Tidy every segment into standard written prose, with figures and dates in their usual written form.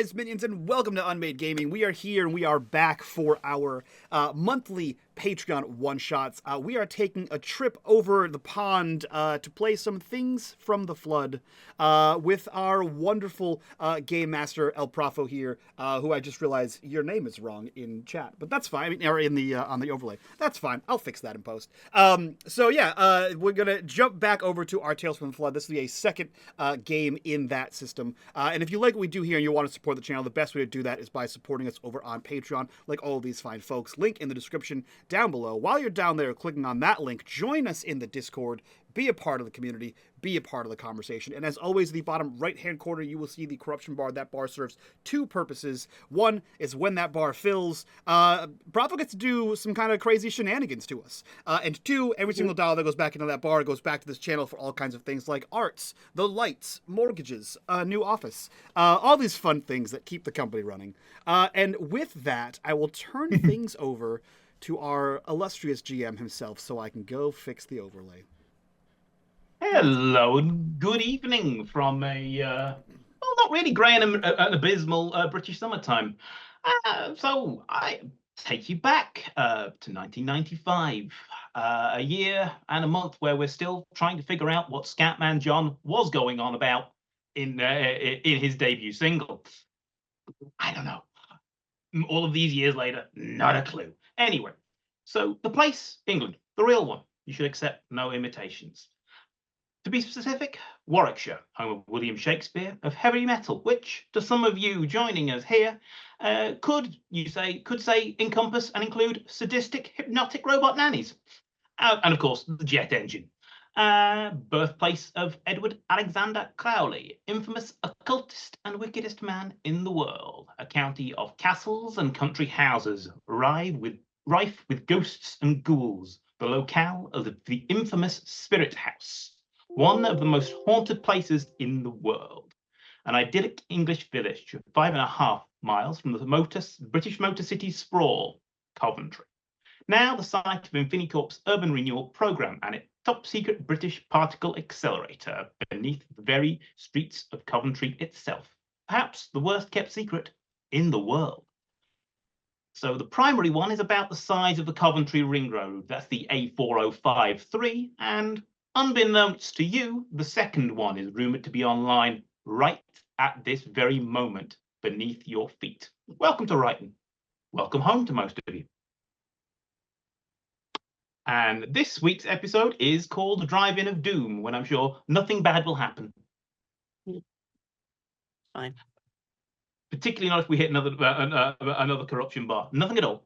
guys, minions, and welcome to unMadeGaming. We are here and we are back for our monthly Patreon one-shots. We are taking a trip over the pond to play some Things from the Flood with our wonderful game master El Profo here, who I just realized your name is wrong in chat, but that's fine. I mean, or in the on the overlay. That's fine. I'll fix that in post. We're gonna jump back over to our Tales from the Flood. This will be a second game in that system. And if you like what we do here and you want to support the channel, the best way to do that is by supporting us over on Patreon, like all of these fine folks. Link in the description down below. While you're down there clicking on that link, join us in the Discord, be a part of the community, be a part of the conversation. And as always, in the bottom right-hand corner, you will see the corruption bar. That bar serves two purposes. One is when that bar fills, Bravo gets to do some kind of crazy shenanigans to us. And two, every single dollar that goes back into that bar goes back to this channel for all kinds of things like arts, the lights, mortgages, a new office, all these fun things that keep the company running. And with that, I will turn things over to our illustrious GM himself so I can go fix the overlay. Hello and good evening from a, well, not really grey and an abysmal British summertime. So I take you back to 1995, a year and a month where we're still trying to figure out what Scatman John was going on about in his debut single. I don't know. All of these years later, not a clue. Anyway, so the place, England, the real one. You should accept no imitations. To be specific, Warwickshire, home of William Shakespeare, of heavy metal, which, to some of you joining us here, could say encompass and include sadistic, hypnotic robot nannies. And of course, the jet engine. Birthplace of Edward Alexander Crowley, infamous occultist and wickedest man in the world. A county of castles and country houses, rife with ghosts and ghouls. The locale of the infamous Spirit House. One of the most haunted places in the world. An idyllic English village 5.5 miles from the British Motor City Sprawl, Coventry. Now the site of Infini-corp's urban renewal program and its top-secret British particle accelerator beneath the very streets of Coventry itself. Perhaps the worst-kept secret in the world. So the primary one is about the size of the Coventry Ring Road. That's the A4053, and unbeknownst to you, the second one is rumoured to be online right at this very moment beneath your feet. Welcome to Brighton. Welcome home to most of you. And this week's episode is called Drive-In of Doom, when I'm sure nothing bad will happen. Fine. Particularly not if we hit another corruption bar. Nothing at all.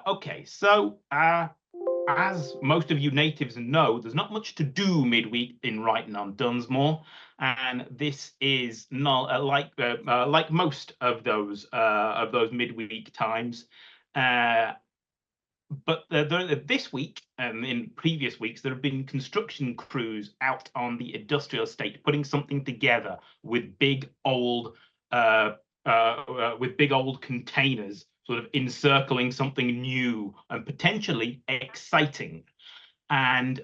Okay, so as most of you natives know, there's not much to do midweek in Brighton on Dunsmore, and this is not like most of those midweek times. But this week, and in previous weeks, there have been construction crews out on the industrial estate putting something together with big old containers, sort of encircling something new and potentially exciting. And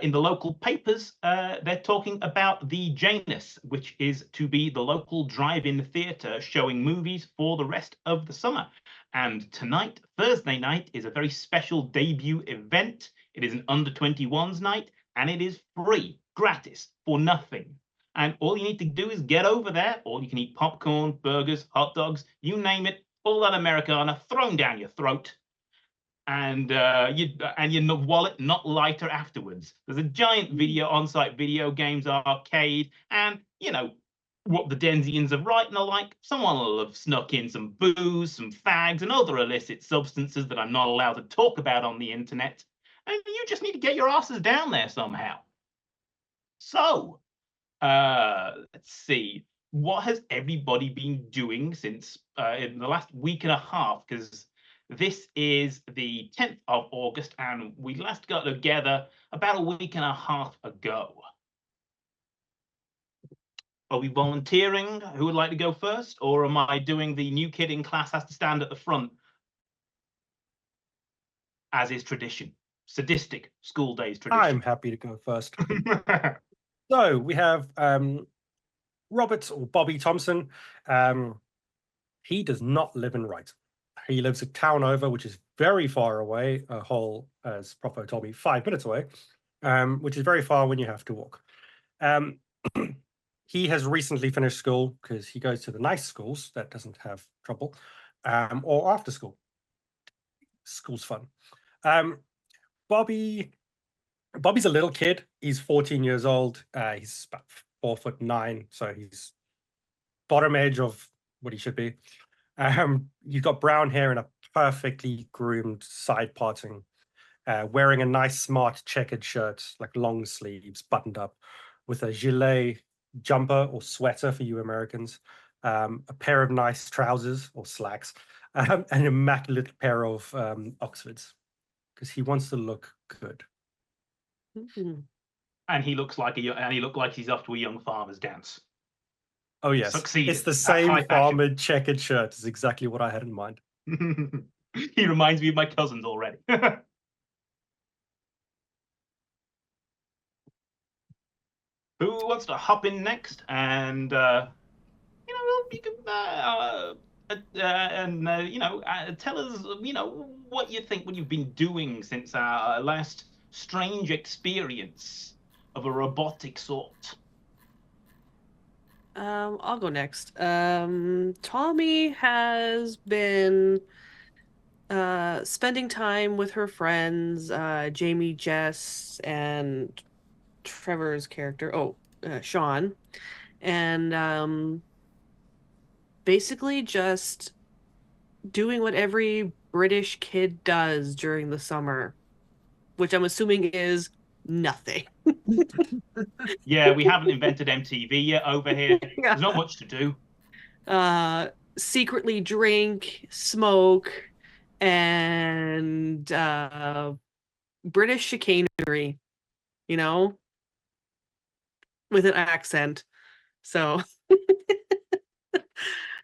in the local papers, they're talking about the Janus, which is to be the local drive-in theatre showing movies for the rest of the summer. And tonight, Thursday night, is a very special debut event. It is an under-21s night, and it is free, gratis, for nothing. And all you need to do is get over there. All you can eat popcorn, burgers, hot dogs, you name it, all that Americana thrown down your throat. And your wallet not lighter afterwards. There's a giant on-site video games arcade, and you know what the Denzians of Brighton are like. Someone will have snuck in some booze, some fags, and other illicit substances that I'm not allowed to talk about on the internet. And you just need to get your asses down there somehow. So, let's see. What has everybody been doing since in the last week and a half? Because this is the 10th of August, and we last got together about a week and a half ago. Are we volunteering? Who would like to go first? Or am I doing the new kid in class has to stand at the front? As is tradition. Sadistic school days tradition. I'm happy to go first. So we have Robert, or Bobby Thompson, he does not live in Wright. He lives a town over, which is very far away, a whole, as Propo told me, 5 minutes away, which is very far when you have to walk. He has recently finished school because he goes to the nice schools that doesn't have trouble, or after school. School's fun. Bobby's a little kid. He's 14 years old. He's about 4'9", so he's bottom edge of what he should be. He's got brown hair and a perfectly groomed side parting, wearing a nice smart checkered shirt, like long sleeves, buttoned up, with a gilet jumper or sweater for you Americans, a pair of nice trousers or slacks, and an immaculate pair of Oxfords, because he wants to look good. And he looks like he's off to a young farmer's dance. Oh yes, Succeeded. It's the same farmer checkered shirt. Is exactly what I had in mind. He reminds me of my cousins already. Who wants to hop in next? And you can tell us what you think, what you've been doing since our last strange experience of a robotic sort. I'll go next. Tommy has been spending time with her friends, Jamie, Jess, and Trevor's character, Sean, and basically just doing what every British kid does during the summer, which I'm assuming is nothing. Yeah, we haven't invented MTV yet over here. There's not much to do. Secretly drink, smoke, and British chicanery, with an accent. So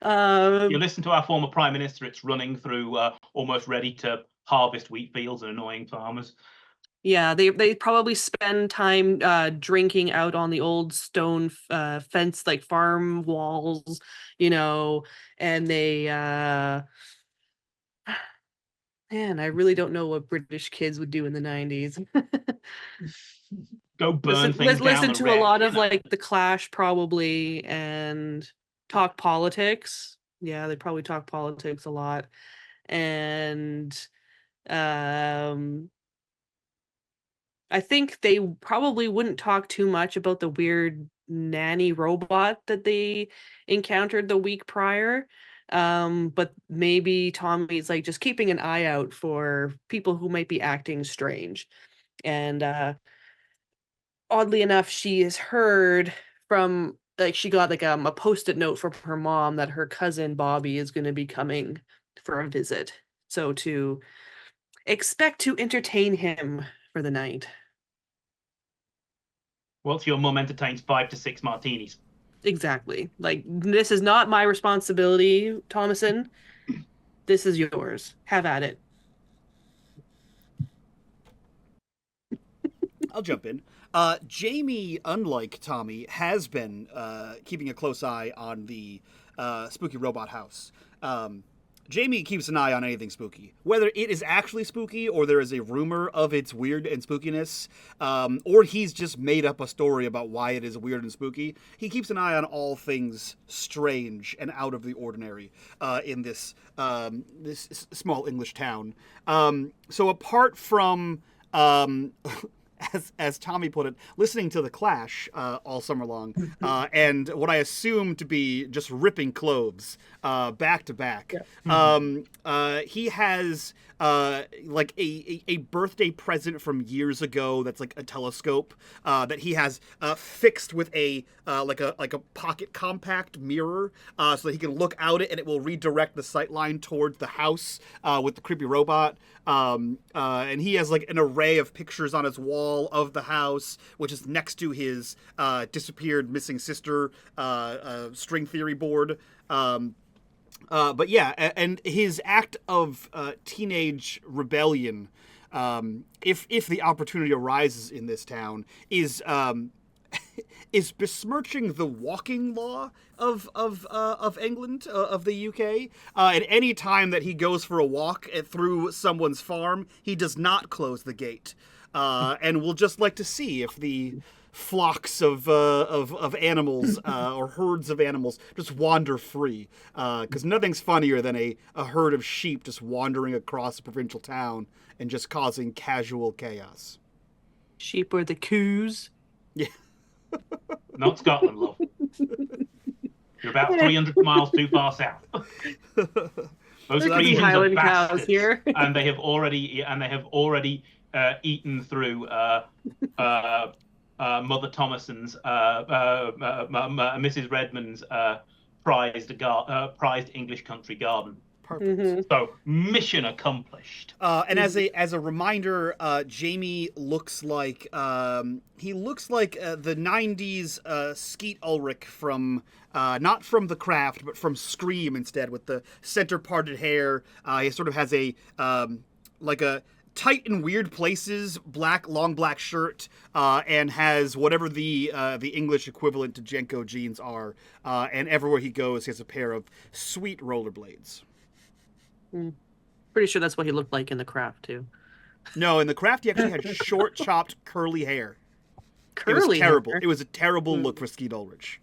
you listen to our former Prime Minister, it's running through almost ready to harvest wheat fields and annoying farmers. Yeah, they probably spend time drinking out on the old stone fence, like farm walls, and they man, I really don't know what British kids would do in the 90s. Go burn things down. Listen to a lot of like The Clash probably, and talk politics. Yeah, they probably talk politics a lot. And I think they probably wouldn't talk too much about the weird nanny robot that they encountered the week prior. But maybe Tommy's like just keeping an eye out for people who might be acting strange. And oddly enough, she has heard from, like, she got like a post-it note from her mom that her cousin Bobby is going to be coming for a visit. So to expect to entertain him for the night. Well, your mum entertains 5 to 6 martinis. Exactly. Like, this is not my responsibility, Thomason. This is yours. Have at it. I'll jump in. Jamie, unlike Tommy, has been keeping a close eye on the spooky robot house. Jamie keeps an eye on anything spooky, whether it is actually spooky or there is a rumor of its weird and spookiness, or he's just made up a story about why it is weird and spooky. He keeps an eye on all things strange and out of the ordinary in this this small English town. So apart from as Tommy put it, listening to The Clash all summer long, and what I assume to be just ripping clothes back to back. Yeah. He has like a birthday present from years ago that's like a telescope that he has fixed with a like a pocket compact mirror so that he can look out it and it will redirect the sight line towards the house with the creepy robot. And he has like an array of pictures on his wall of the house, which is next to his disappeared missing sister string theory board. But yeah, and his act of teenage rebellion, if the opportunity arises in this town, is is besmirching the walking law of England, of the UK. At any time that he goes for a walk through someone's farm, he does not close the gate, and we'll just like to see if the flocks of animals or herds of animals just wander free, because nothing's funnier than a herd of sheep just wandering across a provincial town and just causing casual chaos. Sheep or the Tues. Yeah. Not Scotland, love. You're about 300 miles too far south. Those Look at the Frisians are Highland cows bastards, here. and they have already eaten through Mother Thomason's, Mrs. Redmond's prized English country garden. Perfect. So mission accomplished. And as a reminder, Jamie looks like the '90s Skeet Ulrich from not from The Craft, but from Scream instead, with the center parted hair. He sort of has a like a tight in weird places long black shirt, and has whatever the English equivalent to Jenko jeans are. And everywhere he goes, he has a pair of sweet rollerblades. Pretty sure that's what he looked like in The Craft too. No, in The Craft, he actually had short, chopped, curly hair. Curly It was terrible. hair. It was a terrible look for Skeet Ulrich.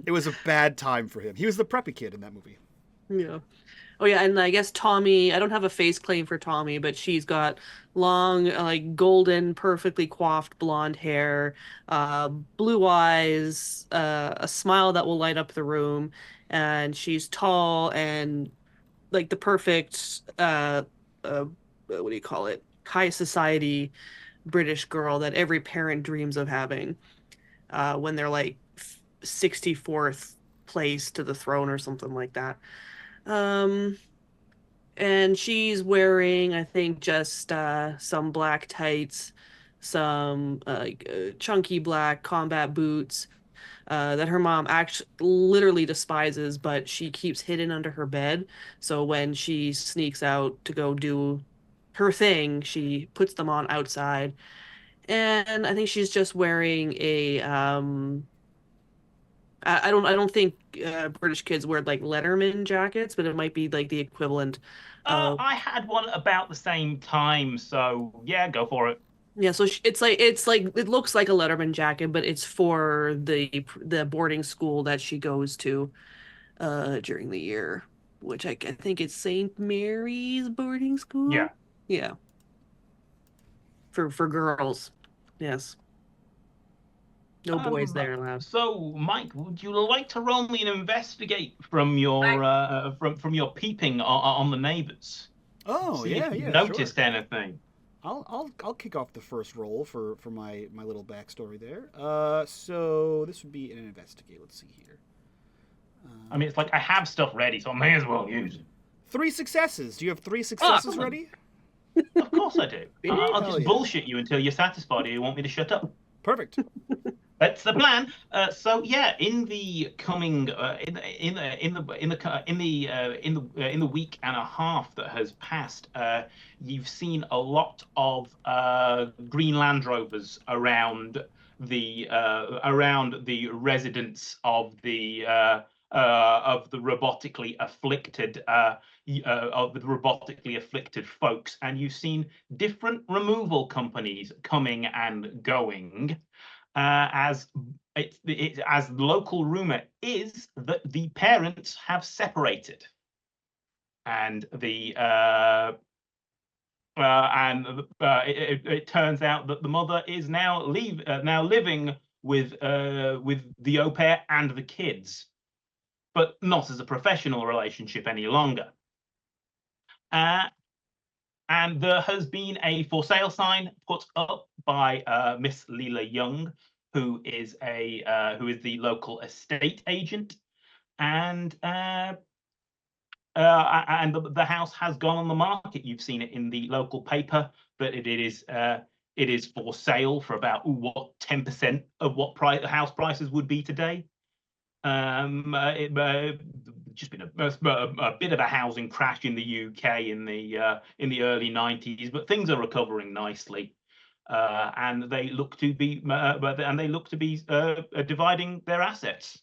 It was a bad time for him. He was the preppy kid in that movie. Yeah. Oh yeah, and I guess Tommy, I don't have a face claim for Tommy, but she's got long, like golden, perfectly coiffed blonde hair, blue eyes, a smile that will light up the room, and she's tall and like the perfect what do you call it? High society British girl that every parent dreams of having when they're like 64th place to the throne or something like that. And she's wearing, I think, just some black tights, some chunky black combat boots that her mom actually literally despises, but she keeps hidden under her bed. So when she sneaks out to go do her thing, she puts them on outside. And I think she's just wearing a I don't think British kids wear like Letterman jackets, but it might be like the equivalent. I had one about the same time, so yeah, go for it. Yeah, so it's like it looks like a Letterman jacket, but it's for the boarding school that she goes to during the year, which I think it's St. Mary's boarding school. Yeah. Yeah. For girls. Yes. No boys there, lad. So, Mike, would you like to roll me an investigate from your from your peeping on the neighbors? Oh, See yeah, if you yeah, noticed sure. anything. I'll kick off the first roll for my little backstory there. So this would be an investigate. Let's see here. I mean, it's like I have stuff ready, so I may as well use it. 3 successes. Do you have 3 successes excellent. ready? Of course I do. I'll Hell just yeah. bullshit you until you're satisfied, or you want me to shut up. Perfect. That's the plan. So yeah, in the coming in the week and a half that has passed, you've seen a lot of green Land Rovers around the residents of the robotically afflicted folks, and you've seen different removal companies coming and going. As local rumor is that the parents have separated, and it turns out that the mother is now living with the au pair and the kids, but not as a professional relationship any longer. And there has been a for sale sign put up by Miss Leela Young, who is the local estate agent, and the house has gone on the market. You've seen it in the local paper, but it is for sale for about 10% of what house prices would be today. Just been a bit of a housing crash in the UK in the early 90s, but things are recovering nicely. and they look to be dividing their assets.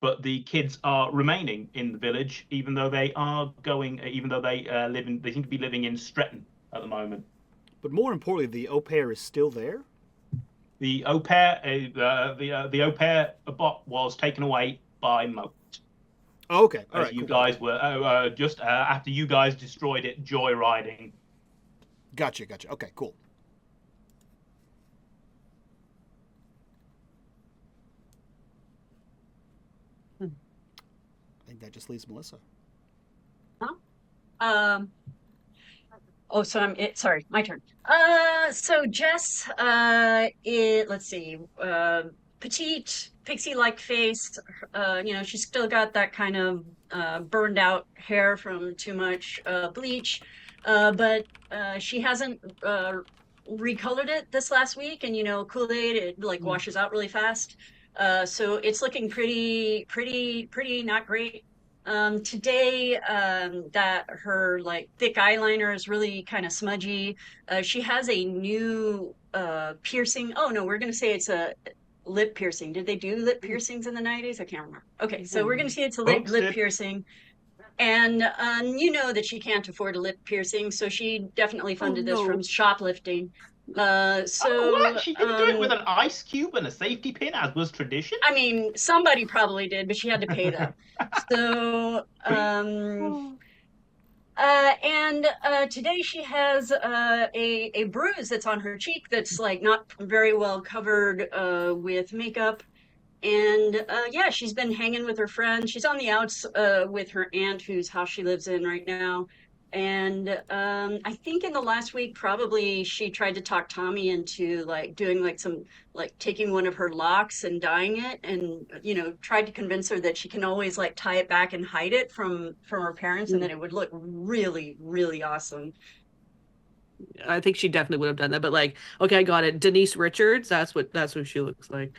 But the kids are remaining in the village, even though they they seem to be living in Stretton at the moment. But more importantly, the au pair is still there. The au pair, the au pair bot was taken away by Moat. Oh, okay, all right. You Cool. guys were just after you guys destroyed it, joyriding. Gotcha. Okay, cool. I think that just leaves Melissa. Oh, so sorry, my turn. So Jess, let's see, petite, pixie-like face. She's still got that kind of burned out hair from too much bleach, but she hasn't recolored it this last week. And Kool-Aid, it like washes out really fast. So it's looking pretty not great. Today, that her like thick eyeliner is really kind of smudgy. She has a new piercing. Oh no, we're gonna say it's a lip piercing. Did they do lip piercings in the 90s? I can't remember. Okay, so we're gonna say it's a lip piercing. And you know that she can't afford a lip piercing, so she definitely funded this from shoplifting. What? She didn't do it with an ice cube and a safety pin, as was tradition? I mean, somebody probably did, but she had to pay them. So, and today she has a bruise that's on her cheek that's like not very well covered with makeup. And yeah, she's been hanging with her friends. She's on the outs with her aunt, whose house she lives in right now. And I think in the last week, probably she tried to talk Tommy into like doing like some like taking one of her locks and dyeing it, and tried to convince her that she can always like tie it back and hide it from her parents, and that it would look really, really awesome. I think she definitely would have done that, but like, okay, I got it. Denise Richards, that's what she looks like.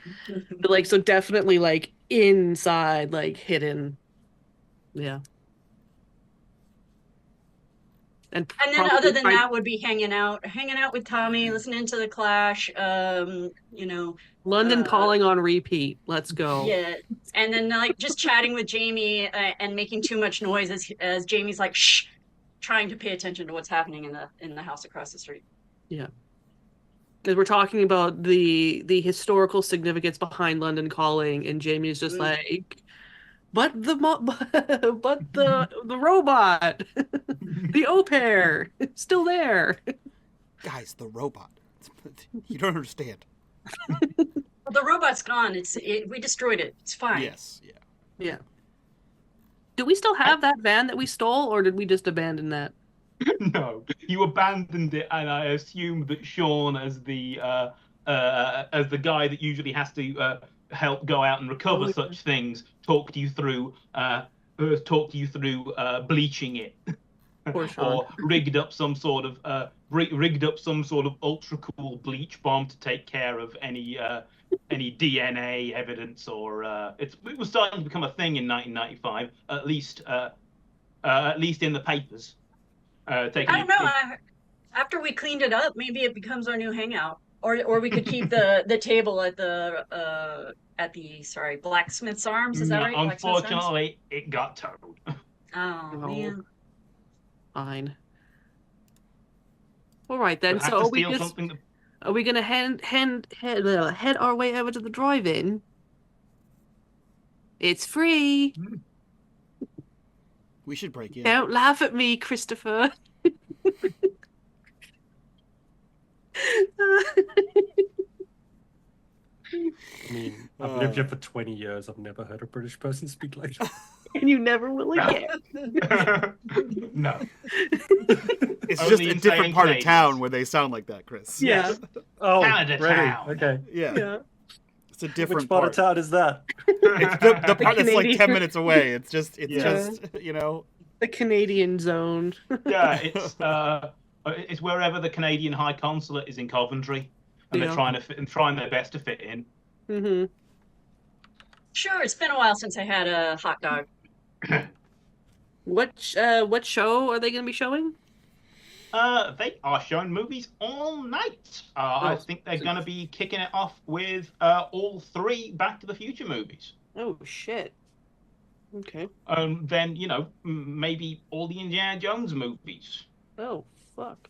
But like, so definitely like inside, like hidden. Yeah. And then other than that would be hanging out with Tommy, listening to the Clash, London Calling on repeat. Let's go. Yeah. And then like just chatting with Jamie and making too much noise as Jamie's like shh, trying to pay attention to what's happening in the house across the street. Yeah. Because we're talking about the historical significance behind London Calling, and Jamie's just like, but the robot, the au pair, still there. Guys, the robot. You don't understand. The robot's gone. We destroyed it. It's fine. Yes. Yeah. Yeah. Do we still have that van that we stole, or did we just abandon that? No, you abandoned it, and I assume that Sean, as the guy that usually has to help go out and recover such things, talked you through bleaching it, or rigged up some sort of ultra cool bleach bomb to take care of any DNA evidence, or it was starting to become a thing in 1995, at least in the papers. I don't know. After we cleaned it up, maybe it becomes our new hangout, or we could keep the table at the Blacksmith's Arms. Is that right? Unfortunately, it got towed. Oh man. Fine. All right then. So are we gonna head our way over to the drive-in? It's free. We should break in. Don't laugh at me, Christopher. I mean, I've lived here for 20 years. I've never heard a British person speak like that. And you never will again. No. It's just a different part of town where they sound like that, Chris. Yeah. Oh, Canada town. Okay. Yeah. It's a different Which part of town is that? It's the part that's like 10 minutes away. It's just the Canadian zone. Yeah, it's wherever the Canadian High Consulate is in Coventry, and they're trying their best to fit in. Mm-hmm. Sure, it's been a while since I had a hot dog. What show are they going to be showing? They are showing movies all night. I think they're going to be kicking it off with all 3 Back to the Future movies. Oh, shit. Okay. Then, maybe all the Indiana Jones movies. Oh, fuck.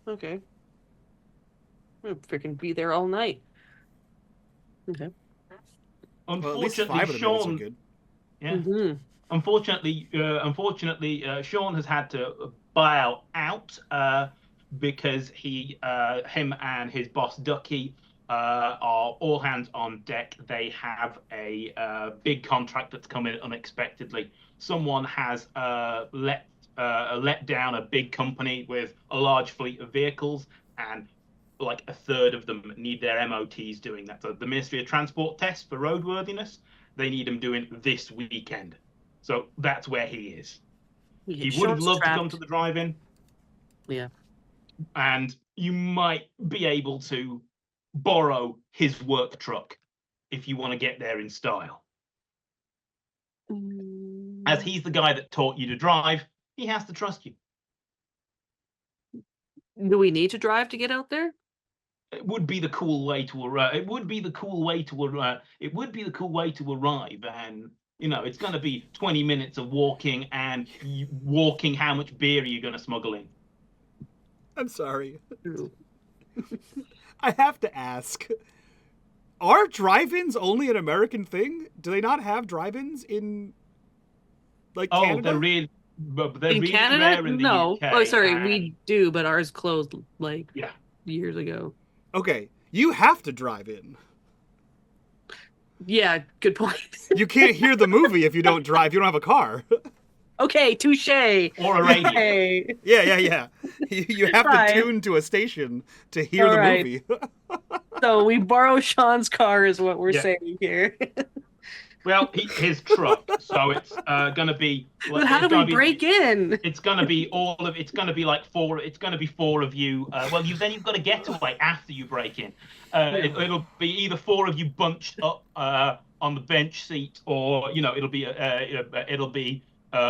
Okay. I'll freaking be there all night. Okay. Well, at least 5 Unfortunately, of the movies are Sean. good. Yeah. Mm-hmm. Unfortunately, Sean has had to buy out because him and his boss Ducky are all hands on deck. They have a big contract that's come in unexpectedly. Someone has let down a big company with a large fleet of vehicles, and like a third of them need their MOTs doing that. So the Ministry of Transport tests for roadworthiness, they need them doing this weekend. So that's where he is. He would have loved to come to the drive-in. Yeah. And you might be able to borrow his work truck if you want to get there in style. As he's the guy that taught you to drive, he has to trust you. Do we need to drive to get out there? It would be the cool way to arrive. It would be the cool way to arrive. It would be the cool way to arrive, and it's going to be 20 minutes of walking, and walking. How much beer are you going to smuggle in? I'm sorry. I have to ask: are drive-ins only an American thing? Do they not have drive-ins in Canada? They're really Canada? rare in the No. UK. Oh, sorry, we do, but ours closed yeah. years ago. Okay, you have to drive in. Yeah, good point. You can't hear the movie if you don't drive. You don't have a car. Okay, touche. Or a radio. Hey. Yeah. You have to tune to a station to hear the movie. So we borrow Sean's car is what we're saying here. Well, his truck. So it's going to be. But how do we break in? It's going to be It's going to be like 4. It's going to be 4 of you. Well, you've got to get away after you break in. It'll be either 4 of you bunched up on the bench seat, or it'll be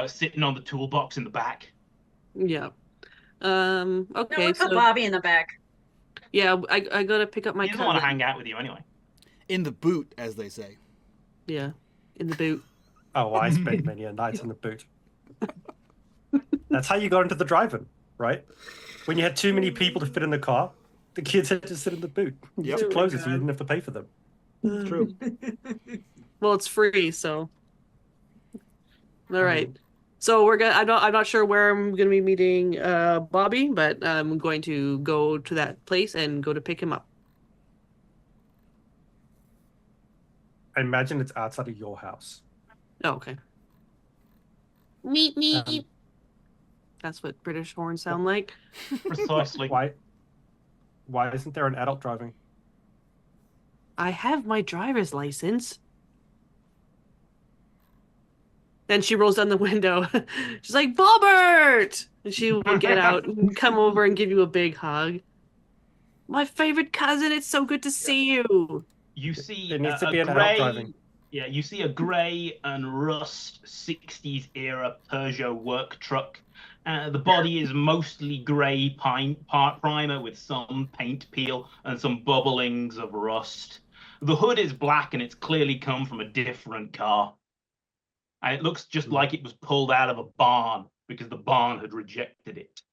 sitting on the toolbox in the back. Yeah. Okay. No, let's put Bobby in the back. Yeah, I gotta pick up my. He doesn't want to hang out with you anyway. In the boot, as they say. Yeah, in the boot. Oh, I spent many a night in the boot. That's how you got into the drive-in, right? When you had too many people to fit in the car, the kids had to sit in the boot. You had to close it so you didn't have to pay for them. True. Well, it's free, so. All right. So we're gonna. I'm not sure where I'm gonna be meeting Bobby, but I'm going to go to that place and go to pick him up. I imagine it's outside of your house. Oh, okay. Meep. That's what British horns sound like. Precisely. Why isn't there an adult driving? I have my driver's license. Then she rolls down the window. She's like, Bobbert! And she will get out and come over and give you a big hug. My favorite cousin, it's so good to see you. You see There needs to be an adult driving. Yeah, you see a grey and rust 60s era Peugeot work truck. The body is mostly grey primer with some paint peel and some bubblings of rust. The hood is black and it's clearly come from a different car. And it looks just like it was pulled out of a barn because the barn had rejected it.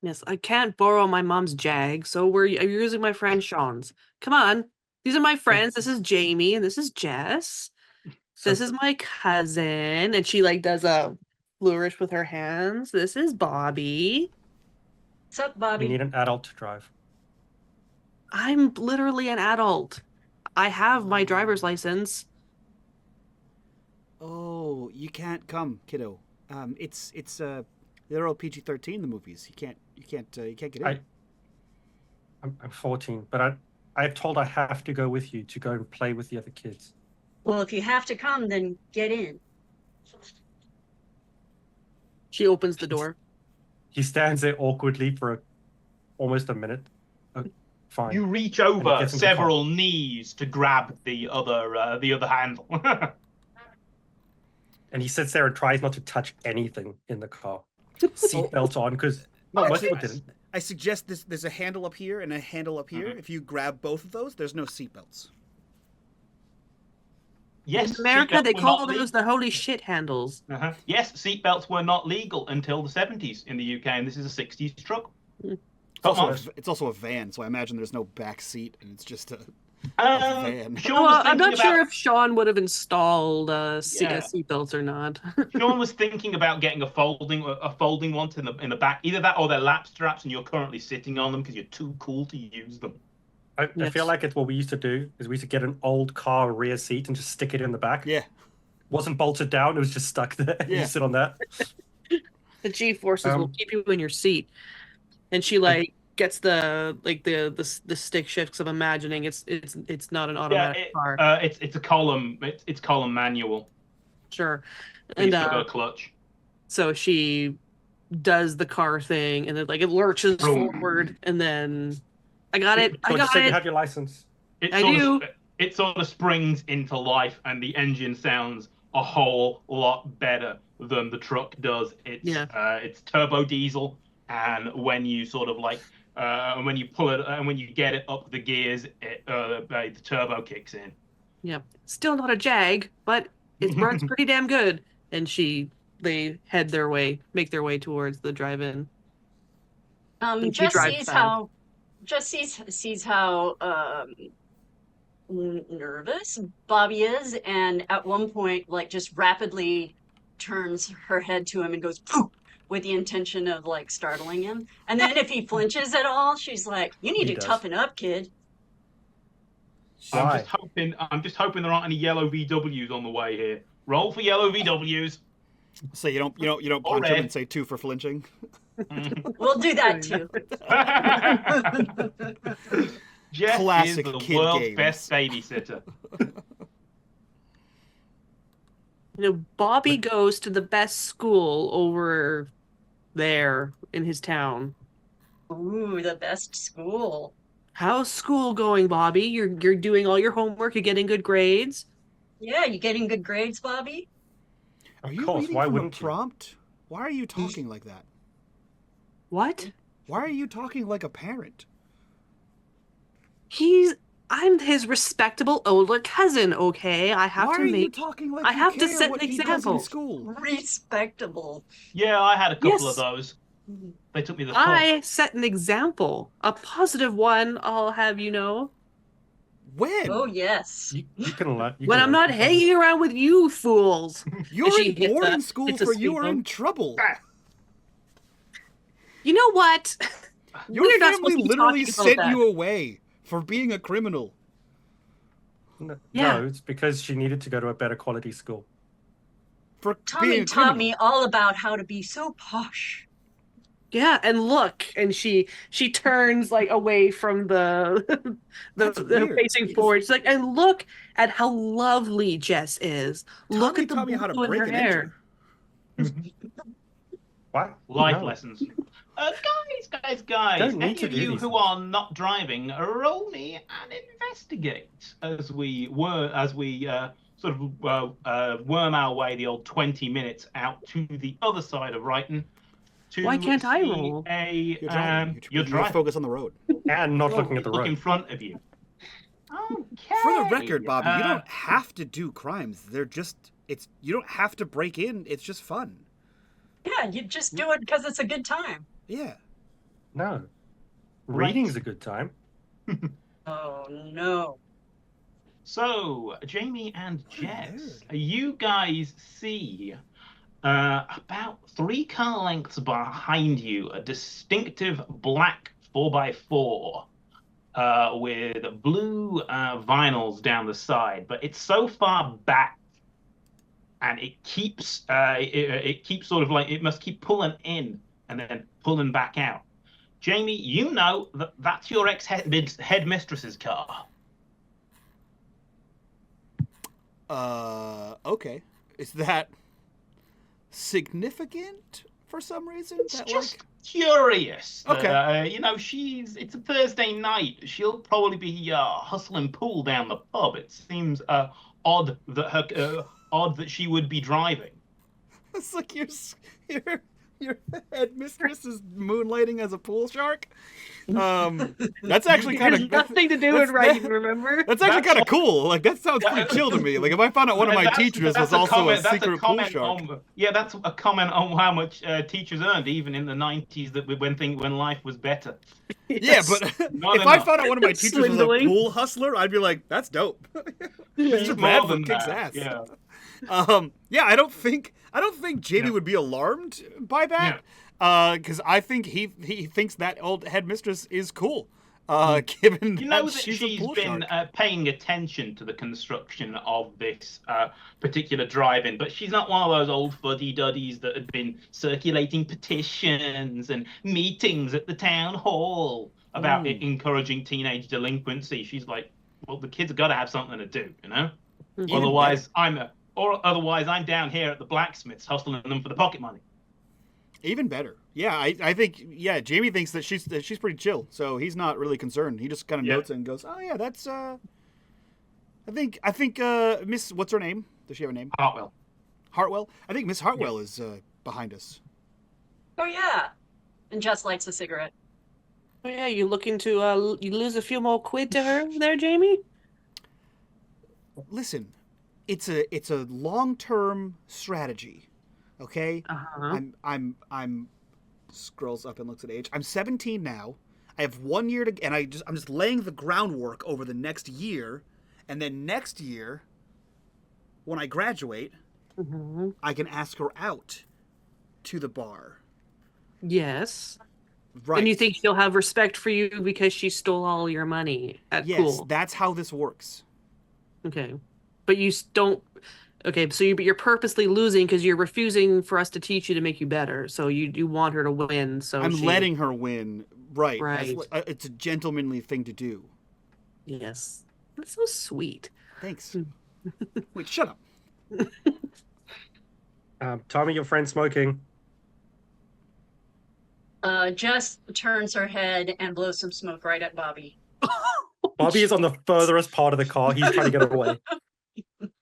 Yes, I can't borrow my mom's Jag, so we're using my friend Sean's. Come on. These are my friends. This is Jamie and this is Jess. This is my cousin. And she does a flourish with her hands. This is Bobby. What's up, Bobby? We need an adult to drive. I'm literally an adult. I have my driver's license. Oh, you can't come, kiddo. It's they're all PG-13. The movies. You can't get in. I'm 14, but I've told I have to go with you to go and play with the other kids. Well, if you have to come, then get in. She opens the door. He stands there awkwardly for almost a minute. Fine. You reach over several knees to grab the other handle. And he sits there and tries not to touch anything in the car. Seatbelt on, because No, most Actually, people didn't. I suggest there's a handle up here and a handle up here. If you grab both of those, there's no seatbelts. Yes, In America, seatbelts they were call not those the holy shit handles. Yes, seatbelts were not legal until the 70s in the UK, and this is a 60s truck. It's also a van, so I imagine there's no back seat, and it's just a van. Sean was I'm not thinking sure about- if Sean would have installed seatbelts or not. Sean was thinking about getting a folding one in the back, either that or they're lap straps, and you're currently sitting on them because you're too cool to use them. I feel like it's what we used to do, is we used to get an old car rear seat and just stick it in the back. Yeah. Wasn't bolted down, it was just stuck there. Yeah. You sit on that. The G-forces will keep you in your seat. And she gets the stick shift, because I'm imagining it's not an automatic car. It's a column. It's column manual. Sure. And you still got a clutch. So she does the car thing, and then it lurches forward, and then I got it. I got it. You have your license. It sort of springs into life, and the engine sounds a whole lot better than the truck does. It's turbo diesel, and when you sort of when you pull it and when you get it up the gears, the turbo kicks in. Yeah, still not a Jag, but it runs pretty damn good. And they make their way towards the drive-in. Jess sees how nervous Bobby is, and at one point, just rapidly turns her head to him and goes poof, with the intention of startling him. And then if he flinches at all, she's like, "You need to toughen up, kid." I'm just hoping there aren't any yellow VWs on the way here. Roll for yellow VWs. So you don't punch him and say 2 for flinching. We'll do that too. Jeff Classic is the kid world's games. best babysitter. Bobby goes to the best school over there in his town. Ooh, the best school. How's school going, Bobby? You're doing all your homework. You're getting good grades. Yeah, you getting good grades, Bobby? Are you course, reading why from a wouldn't you? prompt? Why are you talking like that? What? Why are you talking like a parent? I'm his respectable older cousin, okay? I have Why to are you make. talking like I you have to care set what an he does example. in school? Respectable. Yeah, I had a couple of Yes. those. They took me the pub. I set an example, a positive one. I'll have you know. When? Oh yes. You can let. When I'm not hanging around with you fools. You're She in hits boarding a- school hits a for you speed are in bump. trouble. You know what? Your We're not supposed family to be literally talking about sent that. you away for being a criminal. Yeah. No, it's because she needed to go to a better quality school. For being Tommy a taught criminal. me all about how to be so posh. Yeah, and look, and she turns away from the That's the weird. facing forward. She's like, and look at how lovely Jess is. Look Tommy at the taught me how to blue in break her an hair. engine. What? Life No. lessons. Guys, Don't need any to of do you these who things. are not driving, roll me and investigate as we sort of worm our way the old 20 minutes out to the other side of Brighton. Why can't I see roll? You're driving. You're You driving. focus on the road. And not looking at the Look in road. front of you. Okay. For the record, Bobby, you don't have to do crimes. You don't have to break in. It's just fun. Yeah, you just do it because it's a good time. Yeah. No. Right. Reading's a good time. Oh no. So, Jamie and Jess, nerd. you guys see about 3 car lengths behind you a distinctive black 4x4 with blue vinyls down the side, but it's so far back and it keeps sort of it must keep pulling in and then pulling back out. Jamie, you know that's your ex-headmistress's car. Okay. Is that significant for some reason? It's That, just curious. Okay. It's a Thursday night. She'll probably be hustling pool down the pub. It seems odd that she would be driving. It's like you're Your headmistress is moonlighting as a pool shark. That's actually kind There's of nothing to do with writing, remember? That's actually kind of cool. Like that sounds pretty chill to me. Like if I found out one of my teachers was also a secret pool shark. That's a comment on how much teachers earned, even in the 90s, when life was better. Yeah, but if I found out one of my teachers was a pool hustler, I'd be like, that's dope. Mr. Bradford kicks ass. Yeah. Yeah, I don't think Jamie would be alarmed by that. Because I think he thinks that old headmistress is cool. Given that she's been paying attention to the construction of this particular drive-in, but she's not one of those old fuddy-duddies that had been circulating petitions and meetings at the town hall about encouraging teenage delinquency. She's like, well, the kids have got to have something to do, you know? Otherwise I'm down here at the blacksmith's hustling them for the pocket money. Even better. Yeah, I think Jamie thinks that she's pretty chill, so he's not really concerned. He just kind of notes it and goes, "Oh yeah, that's I think Miss, what's her name? Does she have a name? Hartwell. I think Miss Hartwell is behind us. Oh yeah. And Jess lights a cigarette. Oh yeah, you looking to you lose a few more quid to her there, Jamie? Listen, it's a long-term strategy. Okay? I'm scrolls up and looks at age. I'm 17 now. I have 1 year to, and I'm just laying the groundwork over the next year, and then next year, when I graduate, I can ask her out to the bar. Yes. Right. And you think she'll have respect for you because she stole all your money at school? Yes, that's how this works. Okay. But you don't. Okay, so you're purposely losing because you're refusing for us to teach you to make you better. So you want her to win. So I'm letting her win. Right. Right. It's a gentlemanly thing to do. Yes. That's so sweet. Thanks. Wait, shut up. Tommy, your friend smoking. Jess turns her head and blows some smoke right at Bobby. Bobby is on the furthest part of the car. He's trying to get away.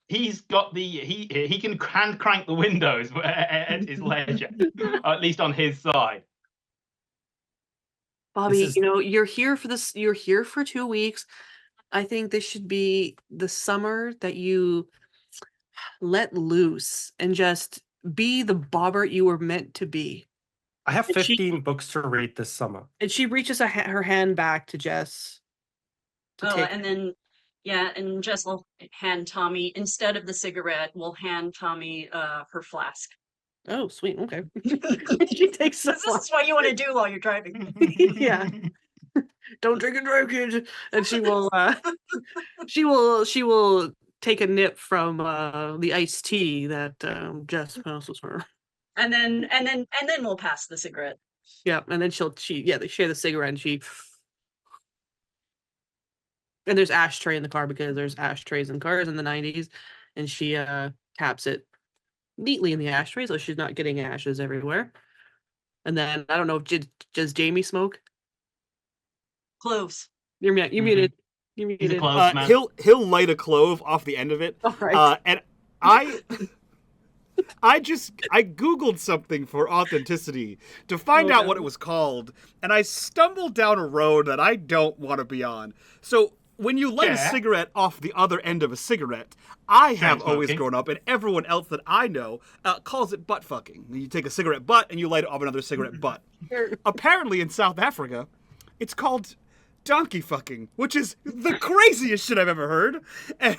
He's got he can hand crank the windows at his leisure, at least on his side. Bobby, you're here for this. You're here for 2 weeks. I think this should be the summer that you let loose and just be the Bobbert you were meant to be. I have 15 books to read this summer. And she reaches her hand back to Jess. And Jess will hand Tommy, instead of the cigarette, will hand Tommy her flask. Oh, sweet. Okay. She takes this is what you want to do while you're driving. Yeah. Don't drink and drive, kid. And she will take a nip from the iced tea that Jess passes her. And then we'll pass the cigarette. Yeah, and then they share the cigarette and and there's ashtray in the car because there's ashtrays in cars in the 90s, and she taps it neatly in the ashtray so she's not getting ashes everywhere. And then I don't know, does Jamie smoke? Cloves. You're muted. You're muted. He'll light a clove off the end of it. All right. And I Googled something for authenticity to find out what it was called, and I stumbled down a road that I don't want to be on. So when you light a cigarette off the other end of a cigarette, I have always grown up, and everyone else that I know calls it butt fucking. You take a cigarette butt and you light it off another cigarette butt. Apparently in South Africa, it's called donkey fucking, which is the craziest shit I've ever heard. And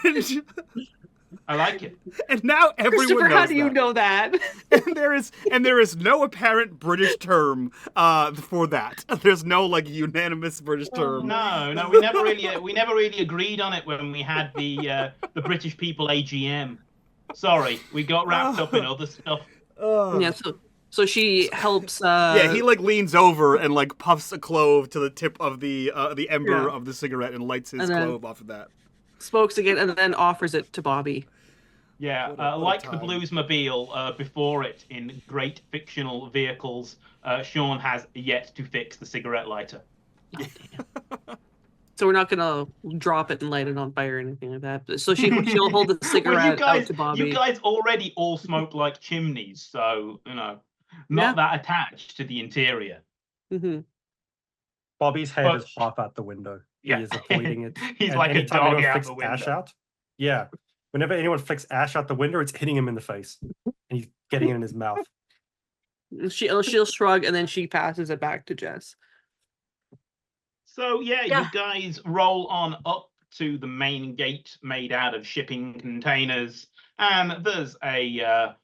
I like it. And now everyone knows how do you know that? And there is no apparent British term for that. There's no unanimous British term. No, we never really agreed on it when we had the British People AGM. Sorry, we got wrapped up in other stuff. Yeah, so she helps. He leans over and puffs a clove to the tip of the ember of the cigarette and lights his clove off of that. Smokes again and then offers it to Bobby. Yeah, like the Bluesmobile before it in great fictional vehicles, Sean has yet to fix the cigarette lighter. So we're not gonna drop it and light it on fire or anything like that. So she'll hold the cigarette out to Bobby. You guys already all smoke like chimneys, so not that attached to the interior. Mm-hmm. Bobby's head But- is half out the window. Yeah. He is avoiding it. He's And like a anytime dog anyone out flicks the ash window. out, yeah. Whenever anyone flicks ash out the window, it's hitting him in the face. And he's getting it in his mouth. She'll shrug and then she passes it back to Jess. So yeah, Yeah. you guys roll on up to the main gate made out of shipping containers, and there's a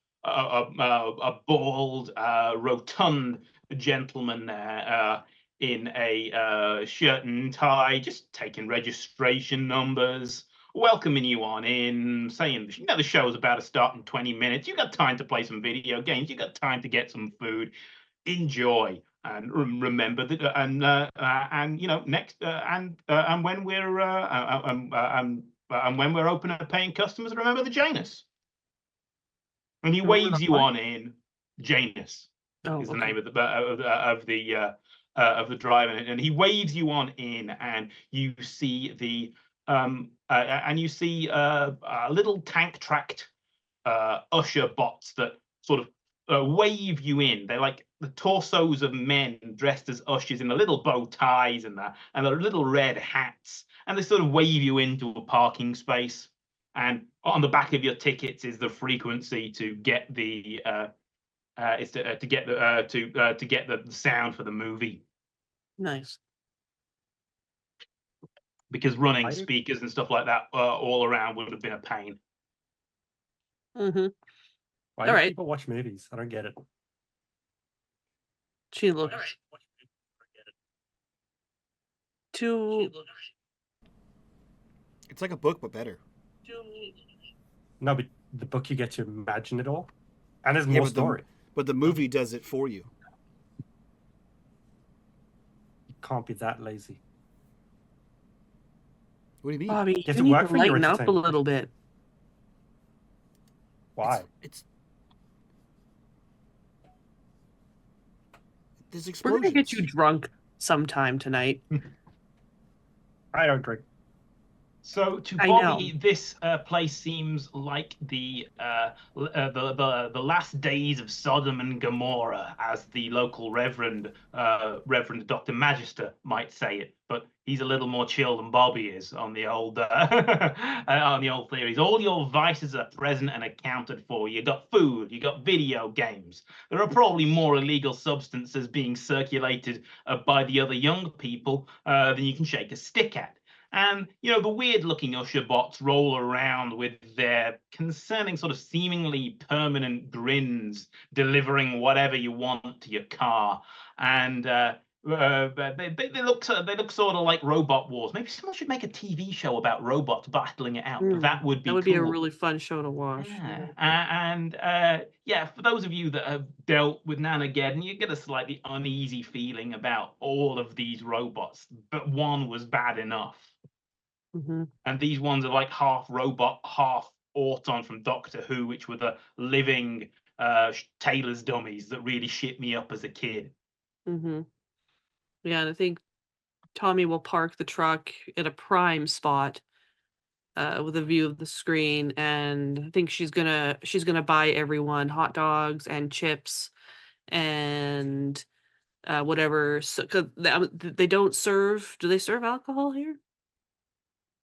bald, rotund gentleman there in a shirt and tie, just taking registration numbers, welcoming you on in, saying, you know, the show's about to start in 20 minutes. You got time to play some video games. You got time to get some food. Enjoy. And remember that, and you know, next, and when we're and when we're open and paying customers, remember the Janus. And he waves you on in. Janus is the name of the driver, and he waves you on in, and you see the little tank tracked usher bots that sort of wave you in. They're like the torsos of men dressed as ushers in the little bow ties and the little red hats, and they sort of wave you into a parking space. And on the back of your tickets is the frequency to get the to get the sound for the movie. Nice. Because running speakers and stuff like that all around would have been a pain. Mm-hmm. Why All do right. people watch movies? I don't get it. She looks to It's like a book, but better. No, but the book you get to imagine it all, and there's Yeah, more but story. But the movie does it for you. You can't be that lazy. What do you mean? Bobby. have You to need work to for your lighten up a entertainment. little bit. Why? It's there's We're explosions. gonna get you drunk sometime tonight. I don't drink. So to I Bobby, know. this place seems like the last days of Sodom and Gomorrah, as the local Reverend Dr. Magister might say it. But he's a little more chill than Bobby is on the old on the old theories. All your vices are present and accounted for. You got food, you got video games. There are probably more illegal substances being circulated by the other young people than you can shake a stick at. And, you know, the weird-looking usher bots roll around with their concerning sort of seemingly permanent grins, delivering whatever you want to your car. And they look sort of like Robot Wars. Maybe someone should make a TV show about robots battling it out. That would be That would be a cool. really fun show to watch. Yeah. Yeah, for those of you that have dealt with Nanageddon, you get a slightly uneasy feeling about all of these robots, but one was bad enough. Mm-hmm. And these ones are like half robot, half Auton from Doctor Who, which were the living tailor's dummies that really shit me up as a kid. Mm-hmm. Yeah, and I think Tommy will park the truck at a prime spot with a view of the screen, and I think she's gonna buy everyone hot dogs and chips and whatever. So, 'cause they don't serve. Do they serve alcohol here?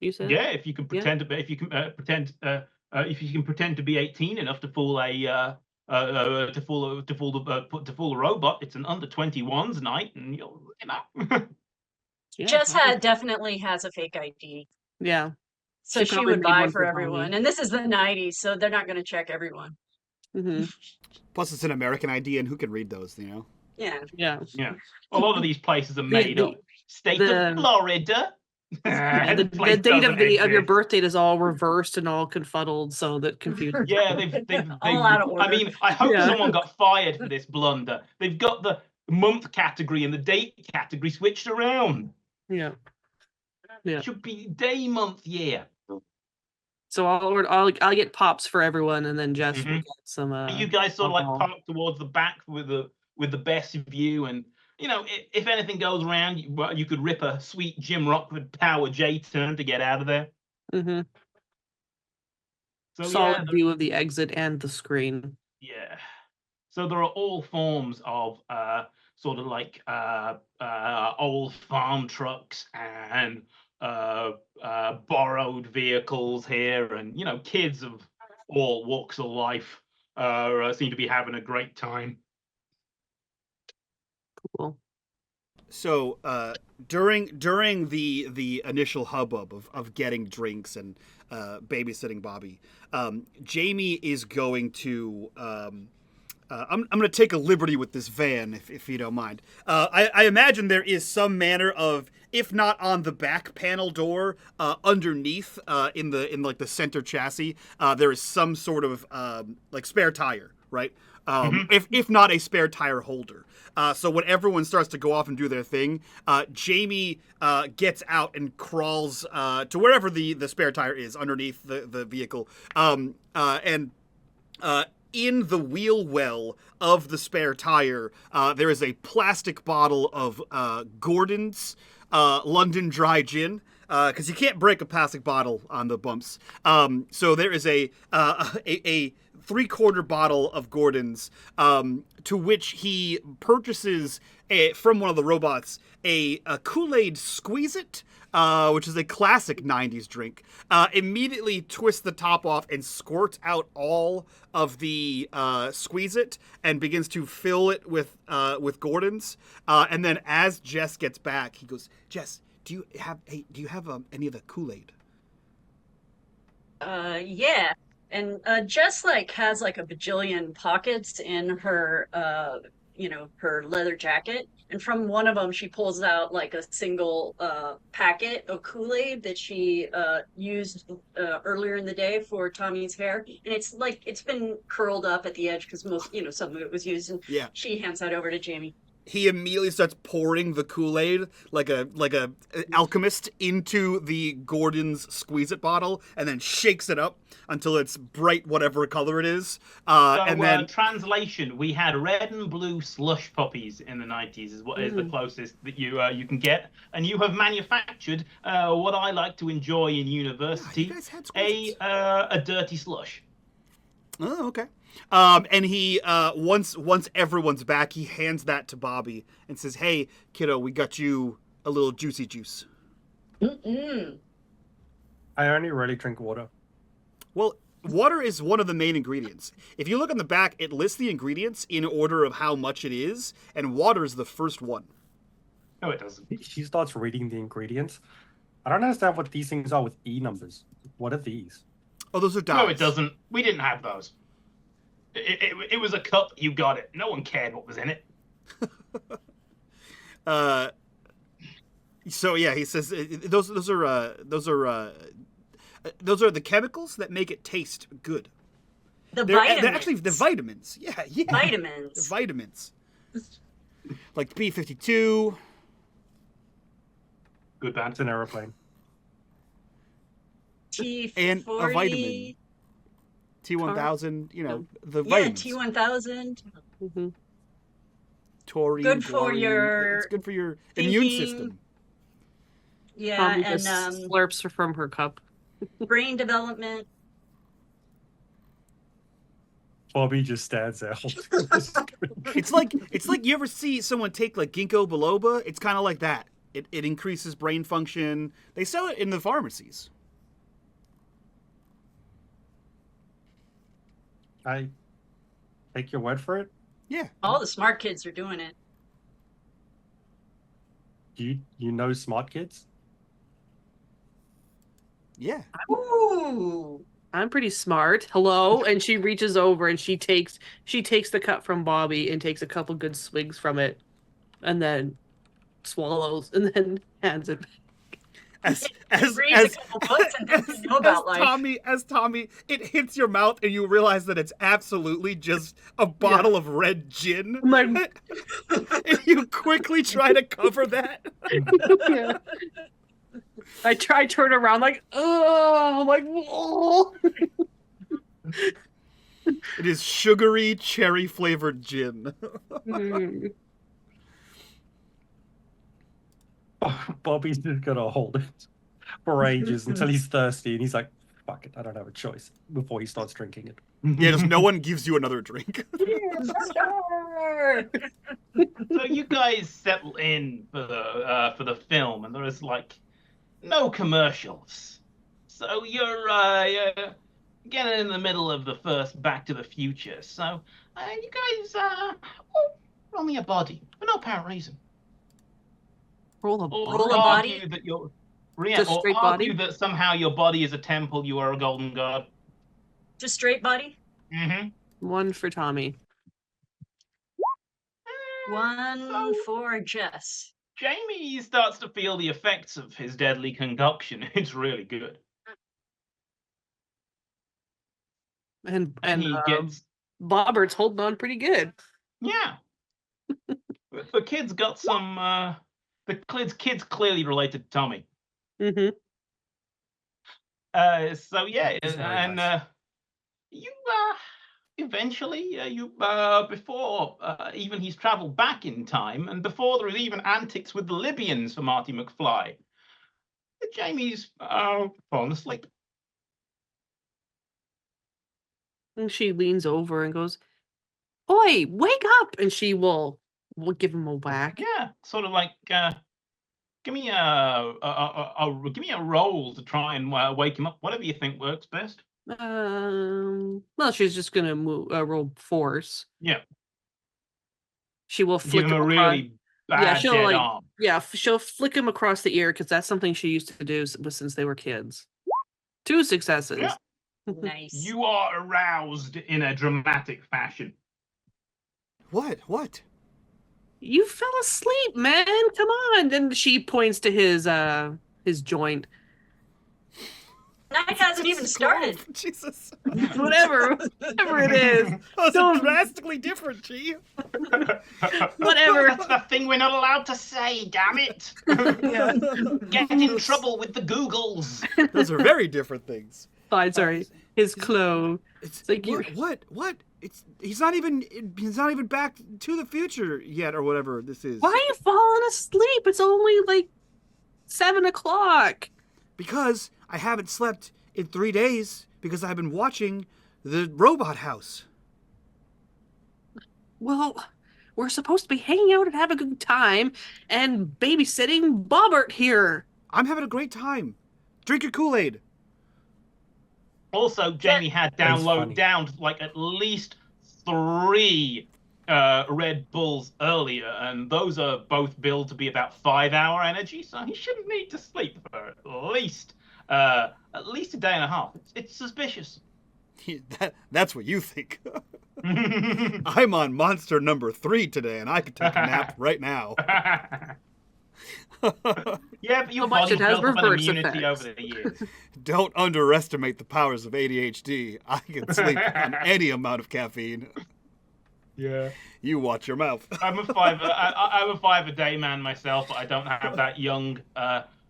You said? Yeah, if you can pretend to be, if you can pretend to be 18 enough to fool a robot, it's an under 21s night, and you know. Yeah, Jess okay. definitely has a fake ID. Yeah. So She she probably would made buy one for for everyone. Tommy. And this is the 90s, so they're not going to check everyone. Mm-hmm. Plus, it's an American ID, and who can read those? You know. Yeah. Yeah. Yeah, a lot of these places are made up. State of Florida. Yeah, the Place date of doesn't your exist. birth date is all reversed and all confuddled, so that confuses. Yeah, they've All out of order. I mean, I hope Yeah. someone got fired for this blunder. They've got the month category and the date category switched around. Yeah. Yeah. Should be day, month, year. So I'll get pops for everyone, and then Jess will Mhm. get some. You guys sort of like alcohol. park towards the back with the best view, and you know, if anything goes around, you could rip a sweet Jim Rockford Power J turn to get out of there. Mm-hmm. So Solid yeah, view of the exit and the screen. yeah. So there are all forms of sort of like old farm trucks and borrowed vehicles here, and kids of all walks of life seem to be having a great time. Cool. So during the initial hubbub of getting drinks and babysitting Bobby, Jamie is going to. I'm going to take a liberty with this van, if you don't mind. I imagine there is some manner of, if not on the back panel door, underneath in like the center chassis, there is some sort of like spare tire, right? If not a spare tire holder. So when everyone starts to go off and do their thing, Jamie gets out and crawls to wherever the spare tire is underneath the vehicle, and in the wheel well of the spare tire, there is a plastic bottle of Gordon's London Dry Gin, because you can't break a plastic bottle on the bumps. So there is a 3/4 bottle of Gordon's, to which he purchases from one of the robots a Kool-Aid Squeeze-It, which is a classic 90s drink, immediately twists the top off and squirts out all of the Squeeze-It and begins to fill it with Gordon's. And then as Jess gets back, he goes, "Jess, do you have any of the Kool-Aid?" Yeah. And Jess has like a bajillion pockets in her her leather jacket, and from one of them she pulls out like a single packet of Kool-Aid that she used earlier in the day for Tommy's hair, and it's been curled up at the edge because most some of it was used, and Yeah. she hands that over to Jamie. He immediately starts pouring the Kool-Aid like a alchemist into the Gordon's Squeeze-It bottle, and then shakes it up until it's bright whatever color it is. And then translation, we had red and blue slush puppies in the 90s is what is the closest that you can get, and you have manufactured what I like to enjoy in university, you guys had Squeeze-Its. a dirty slush. Oh, okay. And he once everyone's back, he hands that to Bobby and says, "Hey, kiddo, we got you a little juicy juice." Mm-mm. I only really drink water. Well, water is one of the main ingredients. If you look on the back, it lists the ingredients in order of how much it is, and water is the first one. No, it doesn't. She starts reading the ingredients. I don't understand what these things are with E numbers. What are these? Oh, those are dyes. No, it doesn't. We didn't have those. It was a cup. You got it. No one cared what was in it. So yeah, he says those are the chemicals that make it taste good. Vitamins. They're actually the vitamins. Yeah. Vitamins. The vitamins. Like B52. Good band. It's an aeroplane. T40. And a vitamin. T1000, the vitamins. Yeah, T1000. Mm-hmm. Taurine, Good for guarine. your It's good for your thinking. immune system. Yeah, Tommy and just slurps from her cup. brain development. Bobby just stands there. It's like you ever see someone take like ginkgo biloba? It's kind of like that. It increases brain function. They sell it in the pharmacies. I take your word for it. Yeah. All the smart kids are doing it. You know smart kids? Yeah. Ooh. I'm pretty smart. Hello, and she reaches over and she takes the cup from Bobby and takes a couple good swigs from it, and then swallows and then hands it back. As Reads a couple books and doesn't know about life. Tommy, it hits your mouth and you realize that it's absolutely just a bottle of red gin. I'm And you quickly try to cover that. Yeah. I turn around like, oh, I'm like, oh. It is sugary cherry flavored gin. Mm. Bobby's just gonna hold it for ages until he's thirsty, and he's like, fuck it, I don't have a choice, before he starts drinking it. Yeah, just no one gives you another drink. So you guys settle in for the film, and there is like no commercials. So you're getting in the middle of the first Back to the Future. So you guys roll me a body for no apparent reason. Roll a Or Roll a argue body? that you're Just or straight argue body? that somehow your body is a temple, you are a golden god. Just straight body? Mm-hmm. One for Tommy. One for Jess. Jamie starts to feel the effects of his deadly concoction. It's really good. And He gets Bobbert's holding on pretty good. yeah. The kid's got some. The kid's clearly related to Tommy. Mm-hmm. So yeah, He's very and nice. you eventually you before even he's travelled back in time, and before there was even antics with the Libyans for Marty McFly, Jamie's fallen asleep. And she leans over and goes, "Oi, wake up!" And she will give him a whack. Yeah, sort of like give me give me a roll to try and wake him up. Whatever you think works best. Well, she's just gonna roll force. Yeah, She will give flick him a across. really bad she'll dead like arm. she'll flick him across the ear because that's something she used to do since they were kids. 2 successes. Yeah. Nice. You are aroused in a dramatic fashion. What? You fell asleep, man. Come on. And she points to his joint. Night hasn't even started. Jesus. Whatever it is. Those Don't- are drastically different, G. Whatever. That's the thing we're not allowed to say, damn it. Get in trouble with the Googles. Those are very different things. Fine, sorry. His clove. It's like you- what? He's not even back to the future yet, or whatever this is. Why are you falling asleep? It's only like 7 o'clock. Because I haven't slept in 3 days because I've been watching the Robot House. Well, we're supposed to be hanging out and having a good time and babysitting Bobbert here. I'm having a great time. Drink your Kool-Aid. Also, Jamie had That's funny. down like at least 3 Red Bulls earlier, and those are both billed to be about 5-hour energy, so he shouldn't need to sleep for at least a day and a half. It's suspicious. That's what you think. I'm on monster number 3 today, and I could take a nap right now. Yeah, but your So much body's it has built up an reverse immunity effects. over the years. Don't underestimate the powers of ADHD. I can sleep on any amount of caffeine. Yeah. You watch your mouth. I'm a 5 a day man myself, but I don't have that young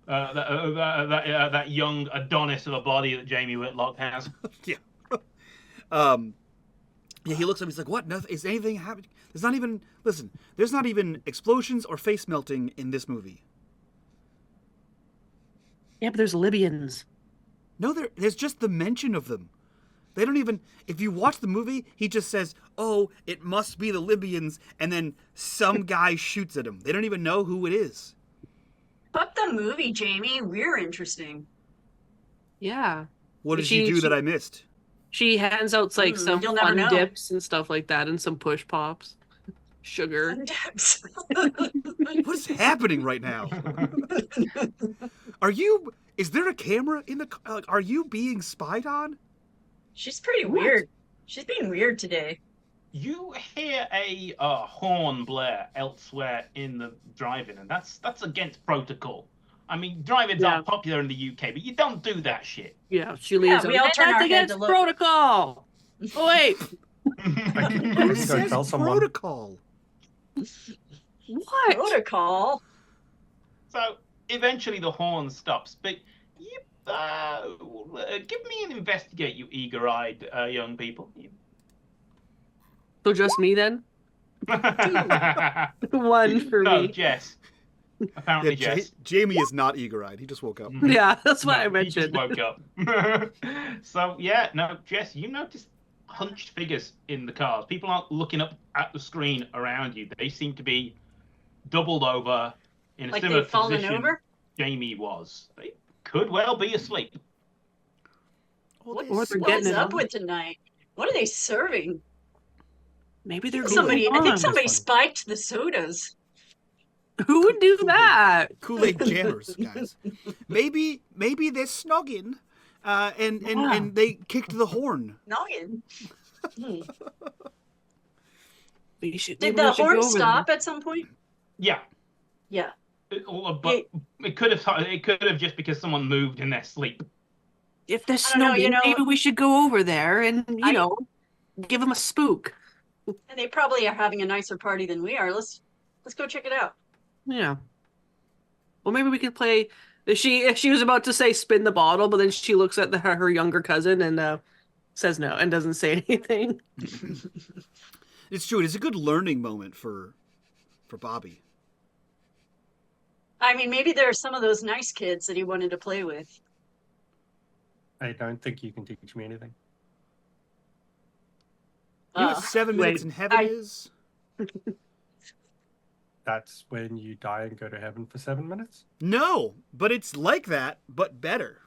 that young Adonis of a body that Jamie Whitlock has. Yeah. Yeah, he looks up, he's like, what? Nothing, is anything happening? There's not even explosions or face melting in this movie. Yeah, but there's Libyans. No, there's just the mention of them. They don't even, if you watch the movie, he just says, oh, it must be the Libyans, and then some guy shoots at him. They don't even know who it is. Fuck the movie, Jamie. We're interesting. Yeah. What did you do that I missed? She hands out like some you'll never fun know. dips and stuff like that and some push pops. Sugar. What is happening right now? Is there a camera in the, are you being spied on? She's pretty weird. She's being weird today. You hear a horn blare elsewhere in the drive-in, and that's against protocol. I mean, drive-ins Yeah. are popular in the UK, but you don't do that shit. Yeah, she leaves. we all turn That's our head against to look. protocol. Oh, wait. Who Go says tell someone. protocol? What? Protocol. So eventually the horn stops, but you give me an investigate, you eager-eyed young people. So just me then? 1 for No, me. Jess. Apparently, Yeah, Jess. Jamie is not eager-eyed. He just woke up. Yeah, that's what I He just mentioned. woke up. So yeah, no, Jess, you notice hunched figures in the cars. People aren't looking up at the screen around you. They seem to be doubled over in a Like similar they've fallen position over? Jamie was. They could well be asleep. What, Or they're what getting is it up on. with tonight? What are they serving? Maybe they're Somebody, I think going somebody one. spiked the sodas. on. Who would do Kool-Aid. that? Kool-Aid jammers, guys. Maybe they're snogging, and they kicked the horn. Noggin. We should, Did maybe we the should horn go over stop at some point? Yeah. Yeah. But it could have just because someone moved in their sleep. there. If they're I don't know, snogging, maybe we should go over there and give them a spook. And they probably are having a nicer party than we are. Let's go check it out. Yeah. Well, maybe we could play. She was about to say spin the bottle, but then she looks at her younger cousin and says no and doesn't say anything. It's true. It's a good learning moment for Bobby. I mean, maybe there are some of those nice kids that he wanted to play with. I don't think you can teach me anything. You know what 7 minutes in heaven is? That's when you die and go to heaven for 7 minutes? No, but it's like that, but better.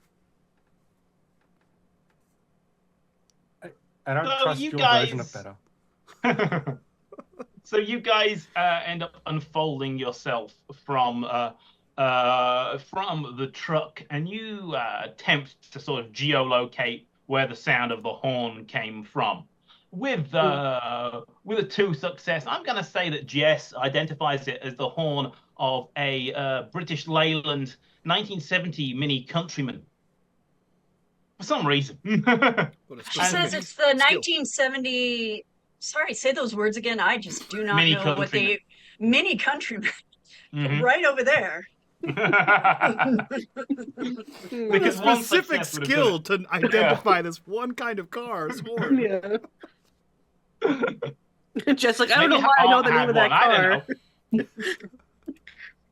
I don't So trust you your guys- version of better. So you guys end up unfolding yourself from the truck, and you attempt to sort of geolocate where the sound of the horn came from. With a 2 success, I'm going to say that Jess identifies it as the horn of a British Leyland 1970 Mini Countryman. For some reason. What a She says it's the 1970. Sorry, say those words again. I just do not Mini know what they. Mini Countryman. Mhm. Right over there. Because a one specific success would have skill done to identify this one kind of car's horn. Yeah. Just like, I don't Maybe know why I know Art the name had of that one, I car. don't know.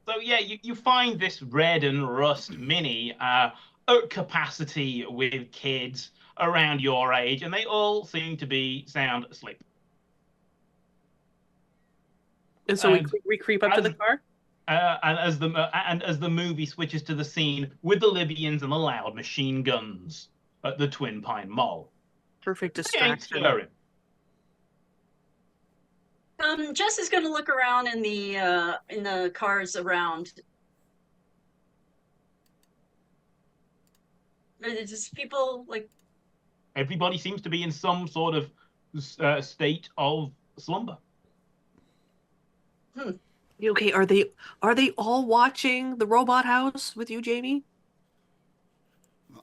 So yeah, you find this red and rust Mini at capacity with kids around your age, and they all seem to be sound asleep. And so we creep up to the car. And as the movie switches to the scene with the Libyans and the loud machine guns at the Twin Pine Mall. Perfect They ain't distraction. stirring. Jess is going to look around in the cars around. It's just people like. Everybody seems to be in some sort of state of slumber. Okay, are they all watching the robot house with you, Jamie?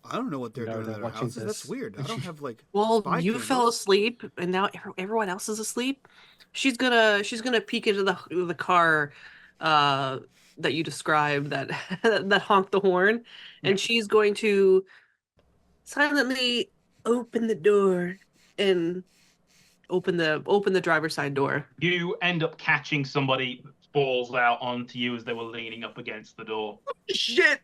I don't know what they're No, doing they're at their watching houses. That's this. weird. I don't have like. Well, spy you cameras. fell asleep, and now everyone else is asleep. She's gonna peek into the car that you described that that honked the horn, and she's going to silently open the door and open the driver's side door. You end up catching somebody that falls out onto you as they were leaning up against the door. Shit.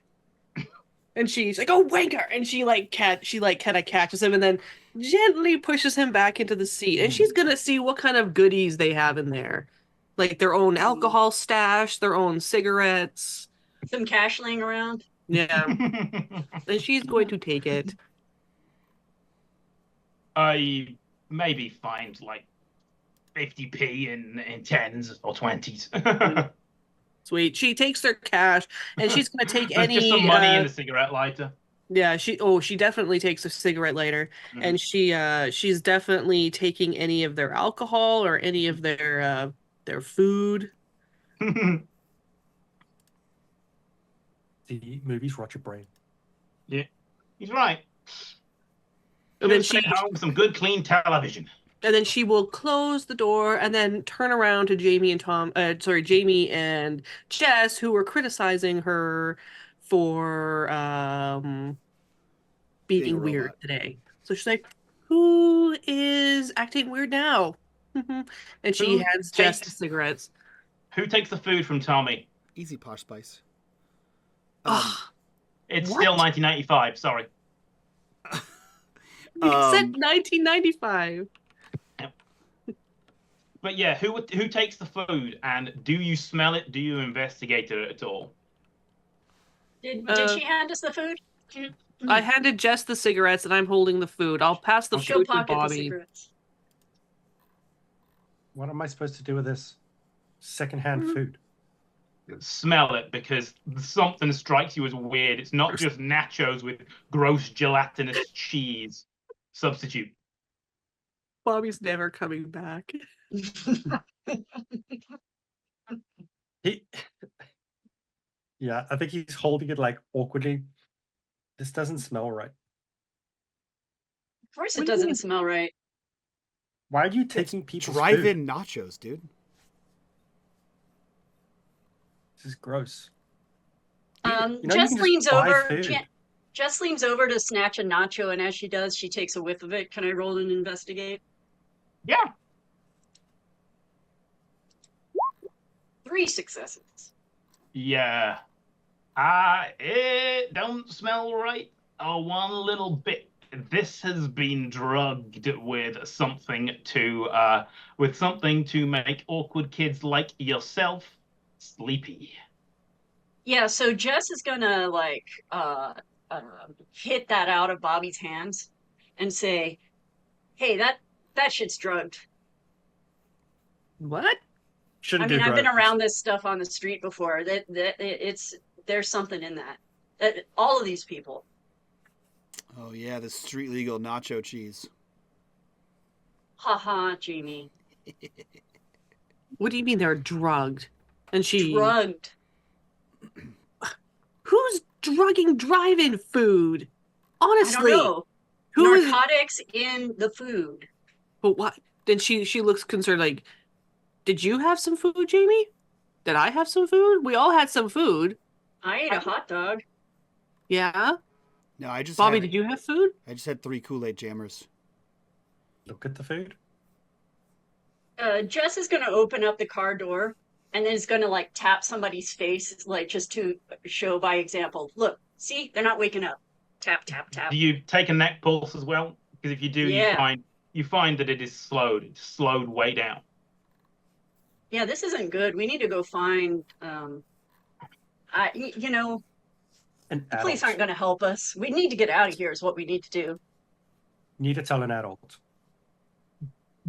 And she's like, "Oh, wanker!" And she kind of catches him and then gently pushes him back into the seat. And she's gonna see what kind of goodies they have in there, like their own alcohol stash, their own cigarettes, Some cash laying around. yeah. And she's going to take it. I maybe find like 50p in 10s or 20s. Sweet. She takes their cash and she's gonna take There's any just some money in the cigarette lighter. Yeah, she definitely takes a cigarette lighter, and she's definitely taking any of their alcohol or any of their food. The movies rot your brain. Yeah, he's right. And then Stay home with some good clean television. And then she will close the door and then turn around to Jamie and Jess, who were criticizing her for being a weird robot. today. So she's like, "Who is acting weird now?" And she Who hands Jess the takes- cigarettes. Who takes the food from Tommy? Easy, Posh Spice. It's What? still 1995. Sorry. You said 1995. But yeah, who takes the food, and do you smell it? Do you investigate it at all? Did she hand us the food? I handed Jess the cigarettes, and I'm holding the food. I'll pass the She'll food to pocket the Bobby. cigarettes. What am I supposed to do with this secondhand food? Smell it, because something strikes you as weird. It's not just nachos with gross gelatinous cheese substitute. Bobby's never coming back. Yeah, I think he's holding it like awkwardly. This doesn't smell right. Of course, it What do you doesn't mean? smell right. Why are you taking people's food? Drive-in nachos, dude. This is gross. Jess leans over. Food. Jess leans over to snatch a nacho, and as she does, she takes a whiff of it. Can I roll and investigate? Yeah. 3 successes. Yeah. It don't smell right. One little bit. This has been drugged with something to make awkward kids like yourself sleepy. Yeah, so Jess is gonna hit that out of Bobby's hands and say, "Hey, that shit's drugged." What? Shouldn't I mean, do I've been drugs. around this stuff on the street before. There's something in that. All of these people. Oh yeah, the street legal nacho cheese. Haha, Jamie. What do you mean they're drugged? And she Drugged. Who's drugging drive-in food? I Honestly, don't know. who is? Narcotics in the food. But what? Then she looks concerned. Like, did you have some food, Jamie? Did I have some food? We all had some food. I ate a hot dog. Yeah. No, I just Bobby, had, did you have food? I just had 3 Kool-Aid jammers. Look at the food. Jess is gonna open up the car door and then is gonna like tap somebody's face, like just to show by example. Look, see, they're not waking up. Tap, tap, tap. Do you take a neck pulse as well? Because if you do, Yeah. you find that it is slowed. It's slowed way down. Yeah, this isn't good. We need to go find. An The police adult. aren't going to help us. We need to get out of here. Is what we need to do. Need to tell an adult.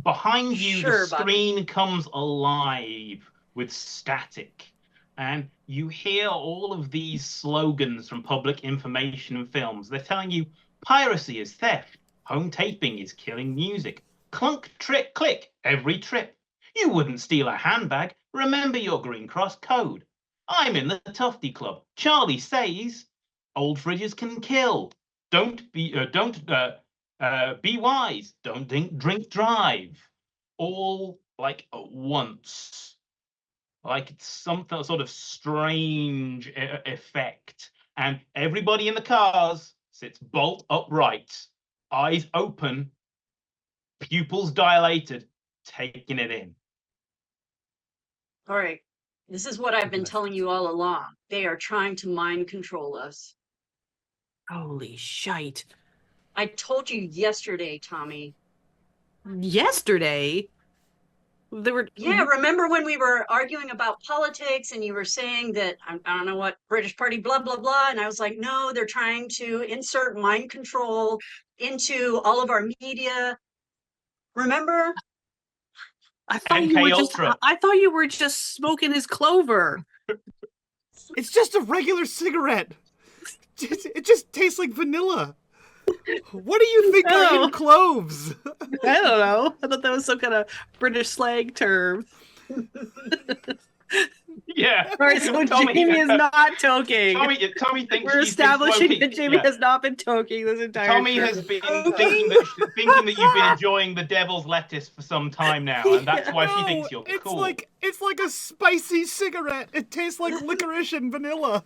Behind you, Sure, the Bobby. screen comes alive with static, and you hear all of these slogans from public information and films. They're telling you piracy is theft, home taping is killing music, clunk, trick, click, every trip. You wouldn't steal a handbag. Remember your Green Cross code. I'm in the Tufty Club. Charlie says old fridges can kill. Don't be wise. Don't drink drive. All like at once. Like it's some sort of strange effect. And everybody in the cars sits bolt upright, eyes open, pupils dilated, taking it in. All right. This is what I've been telling you all along. They are trying to mind control us. Holy shite! I told you yesterday, Tommy. Yesterday, they were. Yeah, remember when we were arguing about politics and you were saying that, I don't know what, British Party, blah, blah, blah. And I was like, no, they're trying to insert mind control into all of our media. Remember? I thought MK you were just. Ultra. I thought you were just smoking his clover. It's just a regular cigarette. It just tastes like vanilla. What do you think are Oh. in cloves? I don't know. I thought that was some kind of British slang term. Yeah. All right, so Tommy- Jamie is not toking. Tommy thinks We're she's been establishing smoking- that Jamie yeah. has not been toking this entire Tommy trip. has been thinking that you've been enjoying the devil's lettuce for some time now, and that's why she thinks you're it's cool. like a spicy cigarette. It tastes like licorice and vanilla.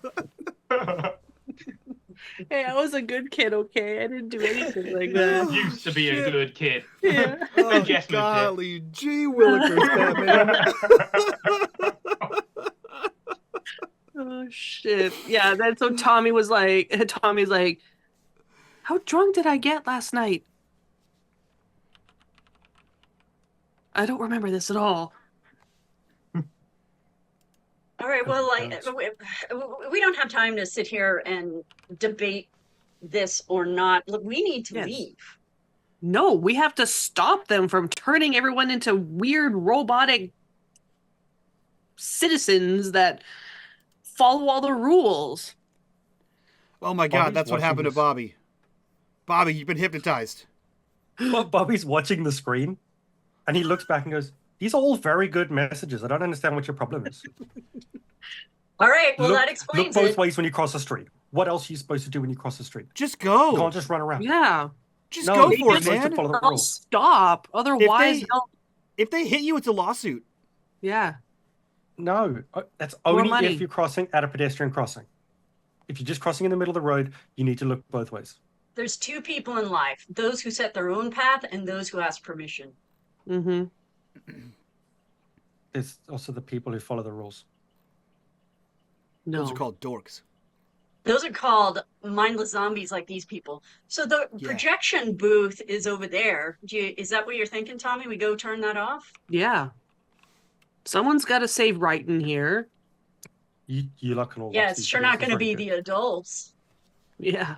Hey, I was a good kid, okay? I didn't do anything like that. Used to be a good kid. Yeah. Oh, Jess moved golly, gee willikers, Batman. shit. Yeah, then so Tommy's like, how drunk did I get last night? I don't remember this at all. All right, well, Thanks. we don't have time to sit here and debate this or not. Look, we need to Yes. leave. No, we have to stop them from turning everyone into weird robotic citizens that follow all the rules. Oh my God, Bobby's that's what watching happened to this. Bobby. Bobby, you've been hypnotized. But Bobby's watching the screen, and he looks back and goes, "These are all very good messages. I don't understand what your problem is." All right, well, look, that look explains both it. ways when you cross the street. What else are you supposed to do when you cross the street? Just You go. can't just run around. Yeah. Just No, go you're for it, supposed to man. follow the They'll rules. stop. Otherwise, If they hit you, it's a lawsuit. yeah. No, that's More only money. if you're crossing at a pedestrian crossing. If you're just crossing in the middle of the road, you need to look both ways. There's two people in life, those who set their own path and those who ask permission. Mm-hmm. There's also the people who follow the rules. No. Those are called dorks. Those are called mindless zombies like these people. So the Yeah. projection booth is over there. Is that what you're thinking, Tommy? We go turn that off? Yeah. Someone's got to save right in here. You lot can all Yeah, watch it's these sure videos. not It's going to really be good. the adults. Yeah.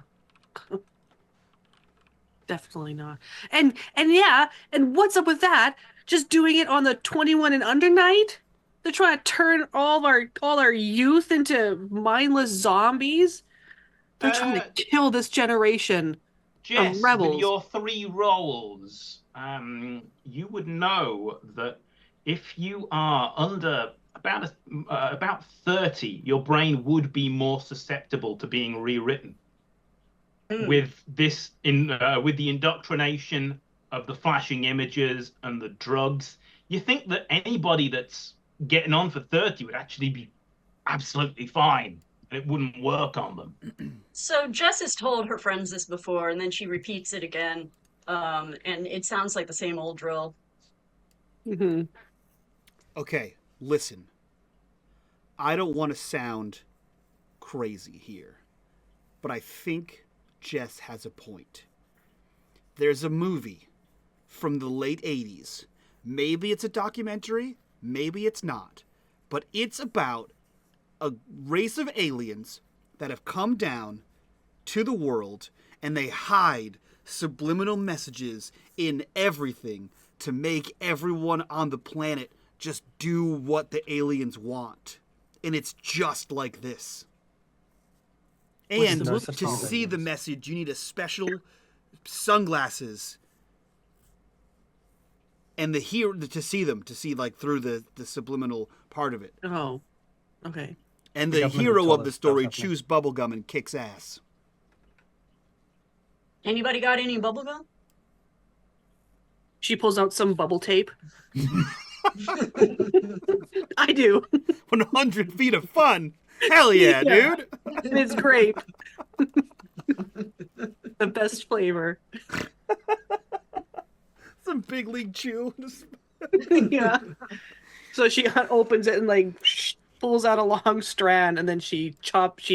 Definitely not. And yeah, and what's up with that? Just doing it on the 21 and under night? They're trying to turn all our youth into mindless zombies. They're trying to kill this generation. Jess, with rebels. your 3 rolls, you would know that if you are under about 30, your brain would be more susceptible to being rewritten. With this with the indoctrination of the flashing images and the drugs, you think that anybody that's getting on for 30 would actually be absolutely fine. It wouldn't work on them. So Jess has told her friends this before, and then she repeats it again. And it sounds like the same old drill. Mm-hmm. Okay, listen. I don't want to sound crazy here, but I think Jess has a point. There's a movie from the late 80s. Maybe it's a documentary, maybe it's not. But it's about a race of aliens that have come down to the world and they hide subliminal messages in everything to make everyone on the planet just do what the aliens want. And it's just like this. And no such to thing as see the aliens. message, you need a special sunglasses and to see like through the subliminal part of it. Oh. Okay. And The the government hero will of tell the us story stuff happening. chews bubblegum and kicks ass. Anybody got any bubblegum? She pulls out some bubble tape. I do. 100 feet of fun. Hell yeah, Yeah. dude. And it's grape. The best flavor. Some big league chew. Yeah. So she opens it and like pulls out a long strand, and then she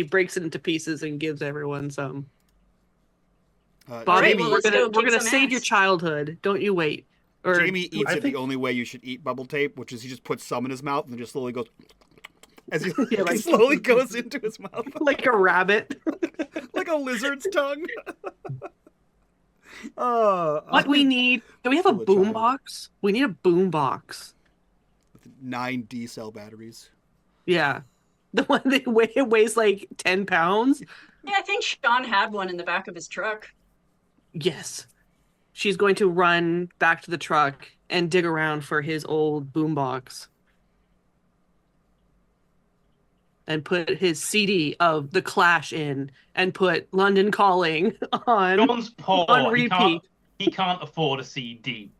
breaks it into pieces and gives everyone some. Bobby, Jamie, we're let's go gonna kick some save your ass. childhood. Don't you wait. Or Jamie eats I it think- the only way you should eat bubble tape, which is he just puts some in his mouth and then just slowly goes as he Yeah, like- slowly goes into his mouth like a rabbit. like a lizard's tongue. What we need? Do we have a Kill a boom child. box? We need a boom box. 9 D cell batteries. Yeah. The one that weighs like 10 pounds. Yeah, I think Sean had one in the back of his truck. Yes. She's going to run back to the truck and dig around for his old boombox. And put his CD of The Clash in and put London Calling on. Sean's poor. On He can't, repeat. he can't afford a CD.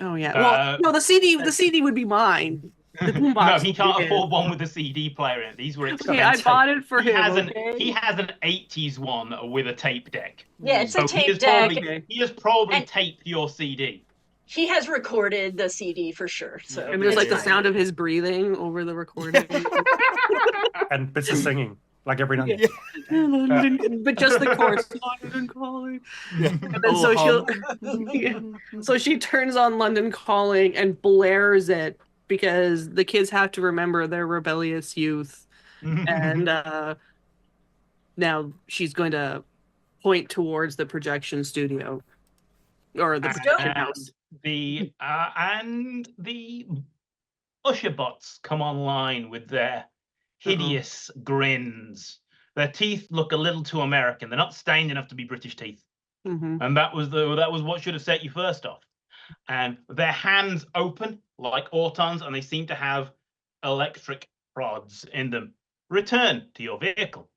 Oh yeah. Well, no, the CD would be mine. The boombox. No, would he be can't his. afford one with a CD player in it. These were expensive. Okay, I bought it for he him. has Okay? he has an 80s one with a tape deck. Yeah, it's a So tape deck. he has probably And- taped your CD. He has recorded the CD for sure. So And there's like the it's sound of his breathing over the recording. And bits of singing, like every now and Yeah. then. London, but just the chorus. London Calling. Yeah. And then so so she turns on London Calling and blares it because the kids have to remember their rebellious youth. And now she's going to point towards the projection studio or the projection house. And the usher bots come online with their hideous grins. Their teeth look a little too American. They're not stained enough to be British teeth. Mm-hmm. And that was what should have set you first off. And their hands open like autons, and they seem to have electric prods in them. Return to your vehicle.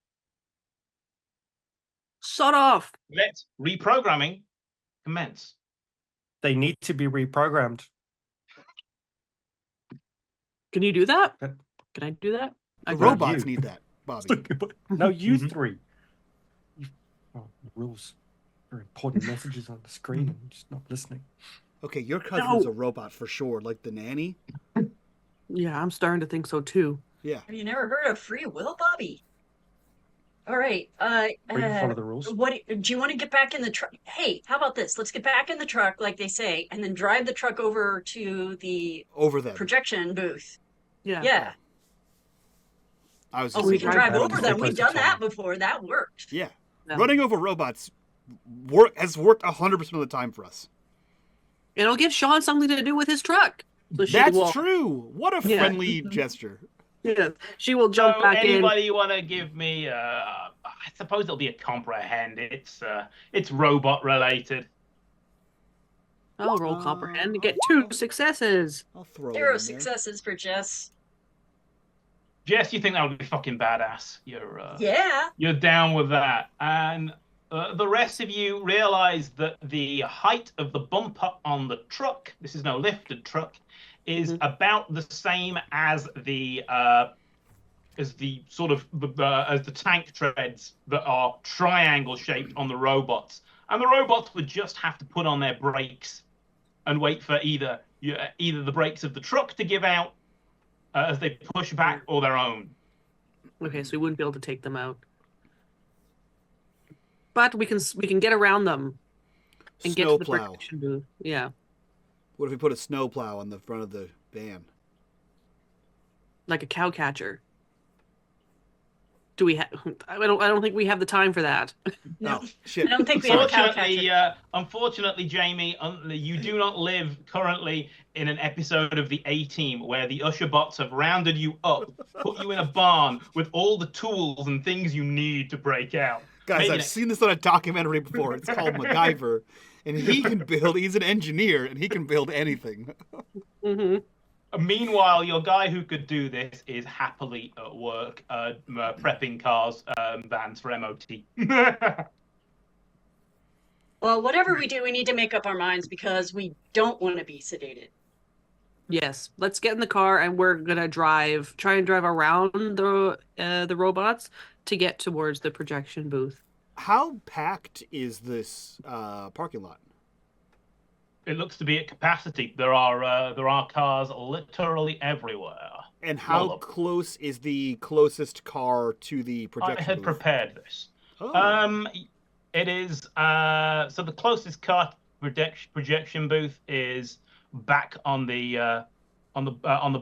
Shut off. Let reprogramming commence. They need to be reprogrammed. Can you do that? Uh, Can I do that? The I robots you. need that, Bobby. No, you three. The rules. Very important messages on the screen. I'm just not listening. Okay, your cousin's No. a robot for sure, like the nanny. Yeah, I'm starting to think so too. Yeah. Have you never heard of free will, Bobby? All right. Follow the rules. What do you want to get back in the truck? Hey, how about this? Let's get back in the truck, like they say, and then drive the truck over to the Over them. projection booth. Yeah. Yeah. I was Oh, just we thinking can drive that. over them. We've done that before. That worked. Yeah. Yeah. Running over robots has worked 100% of the time for us. It'll give Sean something to do with his truck. So she That's will, true. What a Yeah. friendly gesture. Yeah, she will jump So back anybody want to give me? I suppose it'll be a comprehend. It's robot related. in. I'll roll comprehend to get 2 successes. I'll throw it 0 in there. successes for Jess. Jess, you think that would be fucking badass? Yeah. You're down with that, and the rest of you realize that the height of the bumper on the truck, this is no lifted truck, is about the same as the sort of as the tank treads that are triangle shaped on the robots, and the robots would just have to put on their brakes and wait for either the brakes of the truck to give out as they push back, or their own. Okay, so we wouldn't be able to take them out. But we can get around them and get to the Snowplow. protection booth. Yeah, What if we put a snowplow on the front of the van? like a cow catcher. Do we have? I don't think we have the time for that. No. Oh, shit. I don't think we have a cow catcher. Unfortunately, Jamie, you do not live currently in an episode of the A-Team where the usher bots have rounded you up, put you in a barn with all the tools and things you need to break out. Guys, Maybe I've next- seen this on a documentary before. It's called MacGyver. And he can build, he's an engineer, and he can build anything. Mm-hmm. Meanwhile, your guy who could do this is happily at work prepping cars, vans for MOT. Well, whatever we do, we need to make up our minds because we don't want to be sedated. Yes, let's get in the car and we're gonna try and drive around the robots to get towards the projection booth. How packed is this parking lot? It looks to be at capacity. There are cars literally everywhere. And how close is the closest car to the projection I had booth? prepared this. Oh. It is so the closest car projection booth is back on the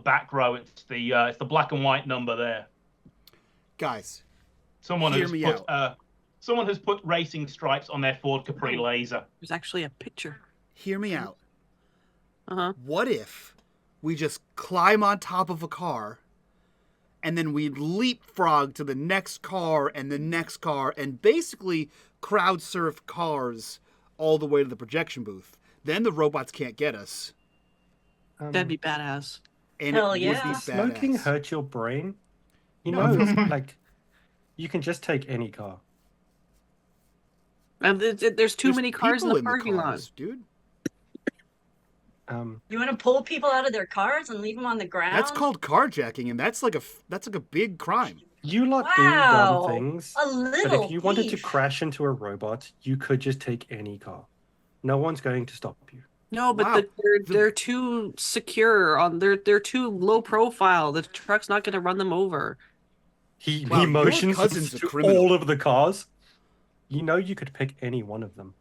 back row. It's the black and white number there. Guys, Someone hear has me put out. Someone has put racing stripes on their Ford Capri Laser. There's actually a picture. Hear me out. Uh-huh. What if we just climb on top of a car and then we leapfrog to the next car and the next car and basically crowd surf cars all the way to the projection booth? Then the robots can't get us. That'd be badass. And Hell it yeah. would be Does smoking badass. hurt your brain? You No. know, like, you can just take any car. There's too many cars in people the parking lot. cars, dude. You want to pull people out of their cars and leave them on the ground? That's called carjacking, and that's like a big crime. You lot Wow. do dumb things, a but little if you wanted to thief. crash into a robot, you could just take any car. No one's going to stop you. No, but Wow. they're too secure on they're too low profile. The truck's not going to run them over. He Wow, your motions cousin's a to criminal. all of the cars. You know you could pick any one of them.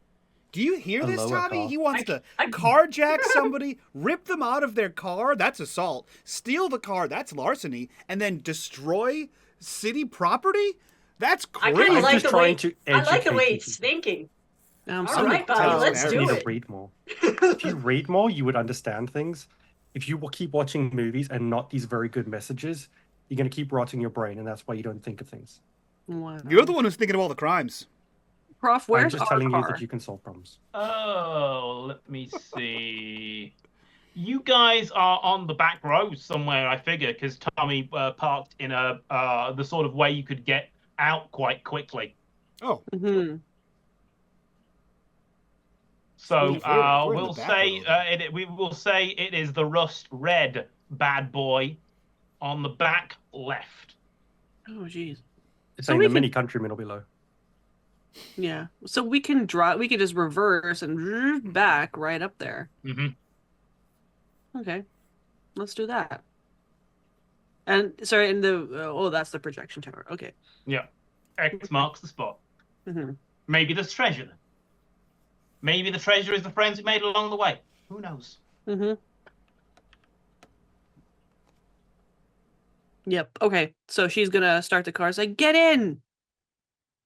Do you hear A this, lower Tommy? car. He wants to I- carjack somebody, rip them out of their car, that's assault, steal the car, that's larceny, and then destroy city property? That's I crazy. kind of I'm like just the way trying to I like the way educate it's people. thinking. I'm All so right, Bobby, tell let's us You do need to it. read more. If you read more, you would understand things. If you keep watching movies and not these very good messages, you're going to keep rotting your brain, and that's why you don't think of things. Wow. You're the one who's thinking of all the crimes. Prof, I'm where's just our telling you car? that you can solve problems. Oh, let me see. You guys are on the back row somewhere, I figure, because Tommy parked in the sort of way you could get out quite quickly. Oh, Mhm. So Sweet. We're in the we'll back say row then. we will say it is the rust red bad boy on the back left. Oh, jeez. It's So saying we the can- mini countryman will be low. Yeah. So we can drive. We could just reverse and back right up there. Hmm. Okay, let's do that. And sorry, and the oh, that's the projection tower. Okay. Yeah, X marks the spot. Hmm. Maybe there's treasure then. Maybe the treasure is the friends we made along the way. Who knows? Hmm. Yep. Okay. So she's gonna start the car. Say, "Get in!"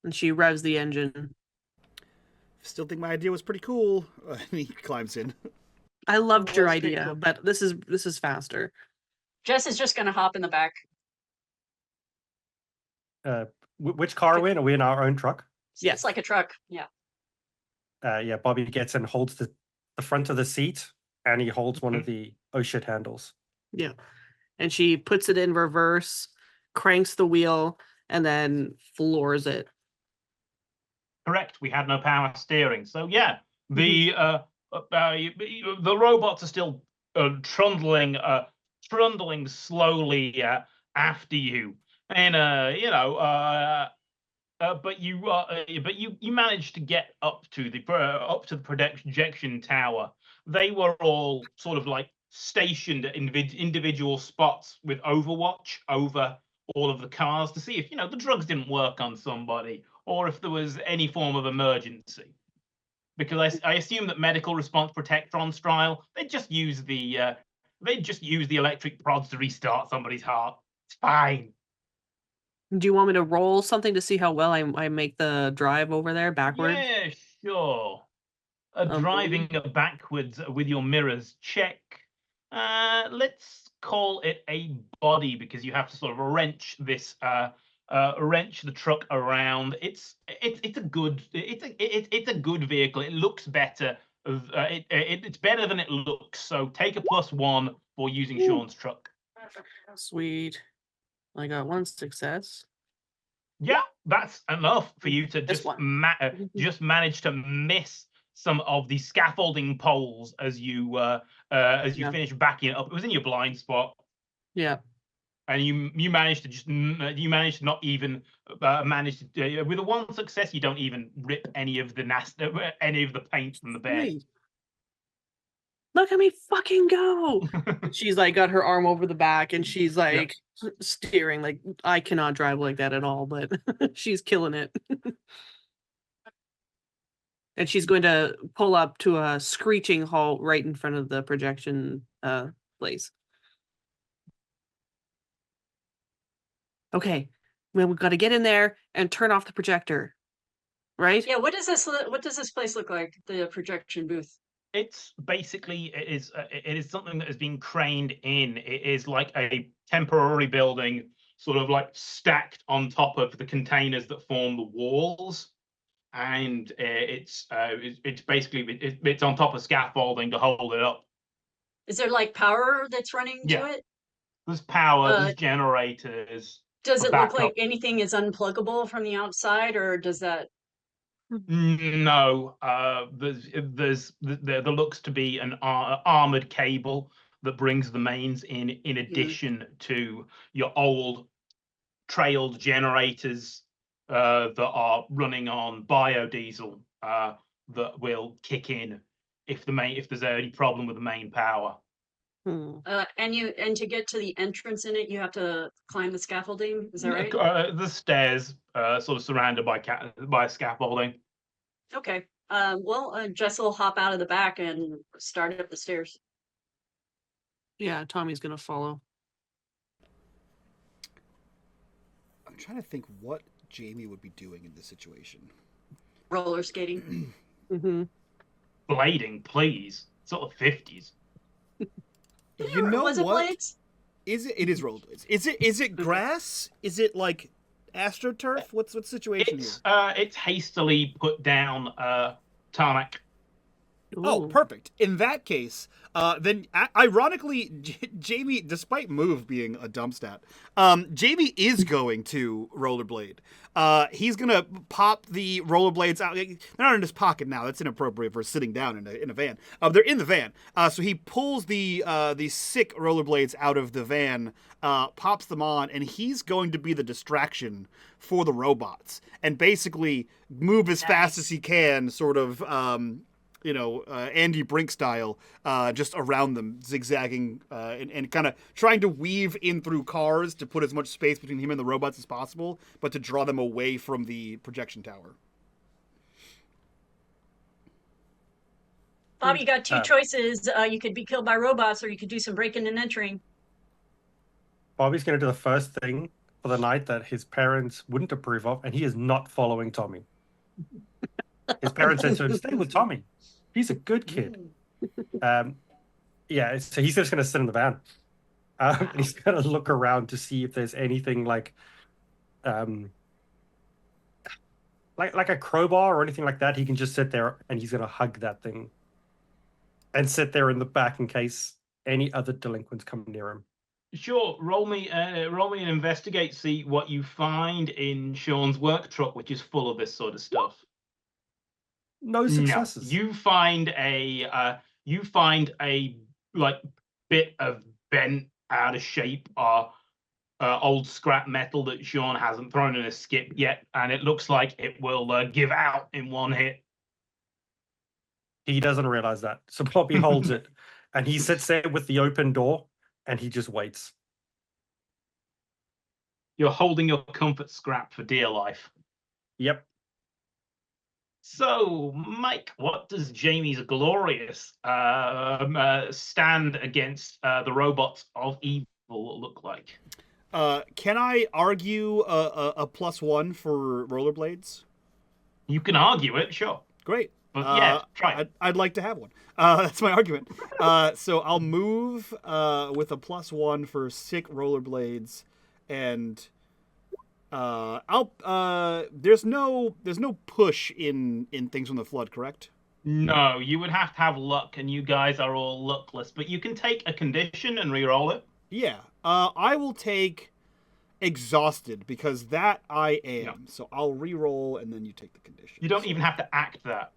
And she revs the engine. Still think my idea was pretty cool. And he climbs in. I loved your was pretty idea, cool. but this is faster. Jess is just gonna hop in the back. Which car are we in? Are we in our own truck? Yes. It's like a truck. Yeah. Yeah, Bobby gets in, holds the front of the seat, and he holds one of the oh shit handles. Yeah. And she puts it in reverse, cranks the wheel, and then floors it. Correct. We had no power steering. So yeah, the robots are still trundling slowly after you, and but you managed to get up to the projection tower. They were all sort of like stationed at individual spots with Overwatch over all of the cars to see if the drugs didn't work on somebody or if there was any form of emergency. Because I assume that medical response protectron trial, they just use the electric prods to restart somebody's heart. It's fine. Do you want me to roll something to see how well I make the drive over there backwards? Yeah, sure. Driving backwards with your mirrors, check. Let's call it a body because you have to sort of wrench the truck around. It's a good vehicle. It looks better. It's better than it looks. So take a +1 for using Sean's truck. Sweet. I got one success. Yeah, that's enough for you to This just one. just manage to miss some of the scaffolding poles as you Yeah. finish backing it up. It was in your blind spot, Yeah. and you managed to not even manage to with a 1 success. You don't even rip any of the paint from the bed. Sweet. Look at me fucking go. She's like got her arm over the back and she's like steering. Like I cannot drive like that at all, but she's killing it. And she's going to pull up to a screeching halt right in front of the projection place. Okay, well, we've got to get in there and turn off the projector, right? Yeah. What does this place look like? The projection booth. It's basically it is something that has been craned in. It is like a temporary building, sort of like stacked on top of the containers that form the walls, and it's basically it's on top of scaffolding to hold it up. Is there like power that's running to it? There's power, there's generators. Does for it look backup. like anything is unpluggable from the outside, or does that? No, there looks to be an armored cable that brings the mains in addition to your old trailed generators that are running on biodiesel that will kick in if there's any problem with the main power. Hmm. And to get to the entrance in it, you have to climb the scaffolding. Is that right? The stairs, sort of surrounded by scaffolding. Okay. Well, Jess will hop out of the back and start up the stairs. Yeah, Tommy's gonna follow. I'm trying to think what Jamie would be doing in this situation. Roller skating. Mm-hmm. Blading, please. Sort of 50s. You know Was it what? blades? Is it? It is rollerblades. Is it grass? Is it like astroturf? What's the situation here? It's hastily put down tarmac. Oh, Ooh. perfect. In that case, then ironically, Jamie, despite move being a dump stat, Jamie is going to rollerblade. He's gonna pop the rollerblades out. They're not in his pocket now. That's inappropriate for sitting down in a van. They're in the van. So he pulls the sick rollerblades out of the van, pops them on, and he's going to be the distraction for the robots and basically move as fast as he can, sort of. Andy Brink style, just around them, zigzagging and kind of trying to weave in through cars to put as much space between him and the robots as possible, but to draw them away from the projection tower. Bob, you got two choices. You could be killed by robots, or you could do some breaking and entering. Bobby's going to do the first thing for the night that his parents wouldn't approve of, and he is not following Tommy. His parents said to him, "Stay with Tommy. He's a good kid." Yeah, so he's just going to sit in the van. And he's going to look around to see if there's anything like a crowbar or anything like that. He can just sit there and he's going to hug that thing and sit there in the back in case any other delinquents come near him. Sure, roll me an investigate, see what you find in Sean's work truck, which is full of this sort of stuff. No successes. No, you find a like bit of bent, out of shape, old scrap metal that Sean hasn't thrown in a skip yet, and it looks like it will give out in one hit. He doesn't realize that, so Bobby holds it, and he sits there with the open door, and he just waits. You're holding your comfort scrap for dear life. Yep. So, Mike, what does Jamie's glorious stand against the robots of evil look like? Can I argue a +1 for rollerblades? You can argue it, sure. Great. But yeah, try it. I'd like to have one. That's my argument. So I'll move with a +1 for sick rollerblades, and there's no push in Things from the Flood, correct? No, you would have to have luck, and you guys are all luckless. But you can take a condition and re-roll it. Yeah. I will take exhausted because that I am. Yeah. So I'll re-roll and then you take the condition. You don't even have to act that.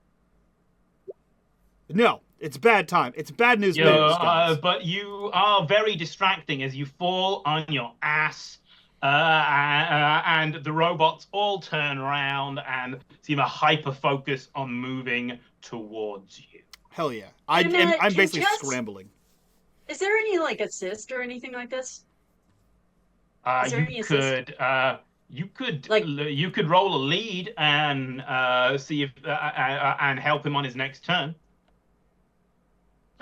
No, it's bad time. It's bad news. Guys. But you are very distracting as you fall on your ass. And the robots all turn around and seem to hyper-focus on moving towards you. Hell yeah. I'm basically scrambling. Is there any, assist or anything like this? You could roll a lead and see if and help him on his next turn.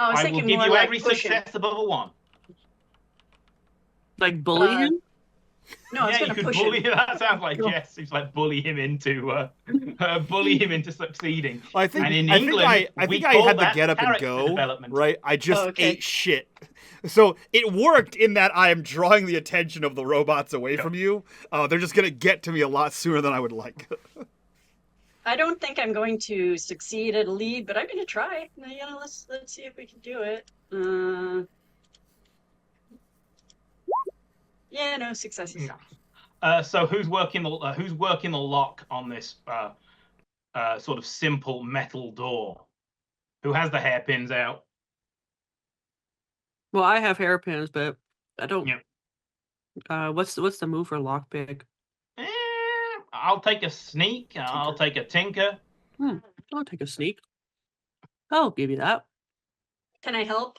Oh, I will give you every success above a 1. Like bully him? No, I was going to push bully him. That sounds like Jess. It's like bully him into succeeding. Well, I think in I England, think I had to get up and go. Right, I just ate shit. So it worked in that I am drawing the attention of the robots away from you. They're just gonna get to me a lot sooner than I would like. I don't think I'm going to succeed at a lead, but I'm going to try. Let's see if we can do it. Yeah, no successes. No. So who's working the lock on this sort of simple metal door? Who has the hairpins out? Well, I have hairpins, but I don't. Yeah. What's the move for lockpick? I'll take a sneak. I'll take a tinker. I'll take a sneak. I'll give you that. Can I help?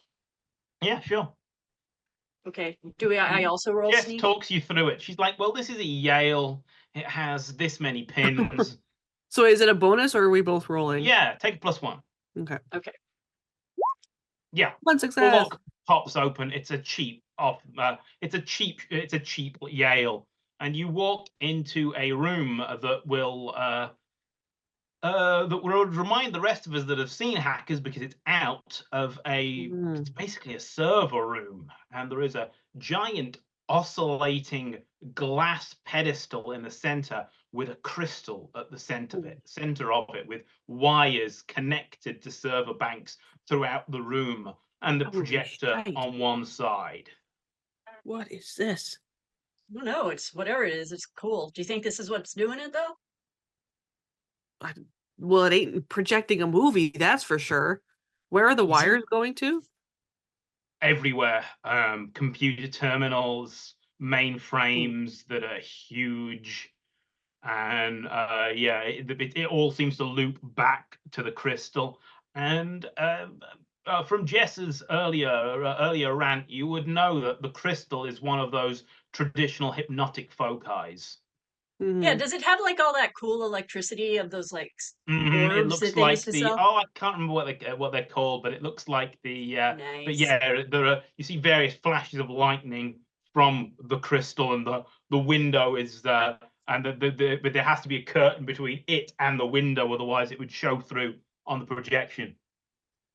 Yeah, sure. Okay. Do I also roll Jess sneak? talks you through it. She's like, well, this is a Yale. It has this many pins. So is it a bonus or are we both rolling? Yeah, take a +1. Okay. Okay. Yeah. One The success. lock pops open. It's a cheap it's a cheap Yale. And you walk into a room that will remind the rest of us that have seen hackers, because it's out of it's basically a server room, and there is a giant oscillating glass pedestal in the center with a crystal at the center of it, with wires connected to server banks throughout the room, and the Holy projector shite. on one side. What is this? I don't know. It's whatever it is. It's cool. Do you think this is what's doing it though? Well, it ain't projecting a movie, that's for sure. Where are the Is it- wires going to? Everywhere. Computer terminals, mainframes that are huge, and yeah, it all seems to loop back to the crystal. And from Jess's earlier rant, you would know that the crystal is one of those traditional hypnotic foci. Yeah. Does it have like all that cool electricity of those like It orbs looks that they like used to sell? I can't remember what they're called, but it looks like but Nice. yeah, there are, you see various flashes of lightning from the crystal, and the window is and but there has to be a curtain between it and the window, otherwise it would show through on the projection.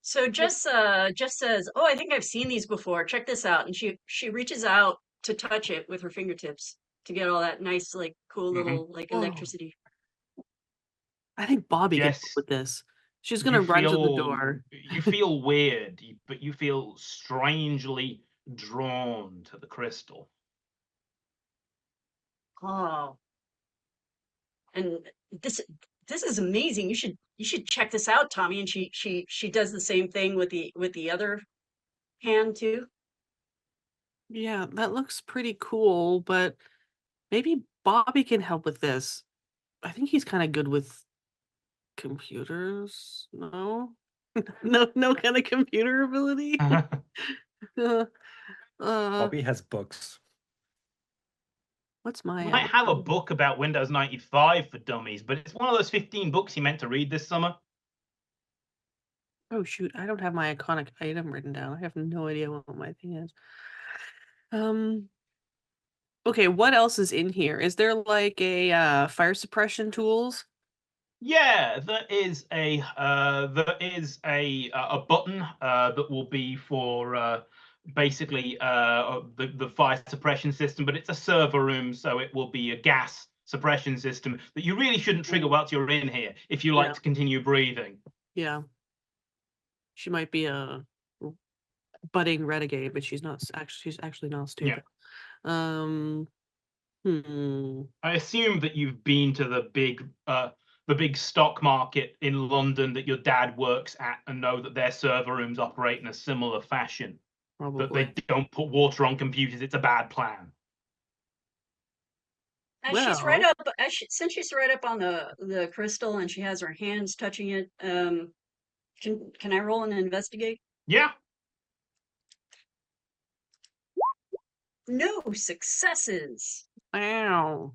So Jess says, "Oh, I think I've seen these before. Check this out." And she reaches out to touch it with her fingertips to get all that nice, like, cool little like Whoa. electricity. I think Bobby can help Yes. with this. She's gonna You run to the feel- door. You feel weird, but you feel strangely drawn to the crystal. Oh, and this is amazing. You should check this out, Tommy. And she does the same thing with the other hand too. Yeah, that looks pretty cool, but maybe Bobby can help with this. I think he's kind of good with computers. No? No kind of computer ability. Bobby has books. What's my Might have a book about Windows 95 for dummies, but it's one of those 15 books he meant to read this summer. Oh shoot, I don't have my iconic item written down. I have no idea what my thing is. Okay, what else is in here? Is there like a fire suppression tools? Yeah, there is a button that will be for basically the fire suppression system, but it's a server room, so it will be a gas suppression system that you really shouldn't trigger whilst you're in here if you like to continue breathing. Yeah. She might be a budding renegade, but she's actually not stupid. I assume that you've been to the big stock market in London that your dad works at, and know that their server rooms operate in a similar fashion. Probably. That they don't put water on computers. It's a bad plan. She's right up. Since she's right up on the crystal, and she has her hands touching it. Can I roll and investigate? Yeah. No successes. Wow.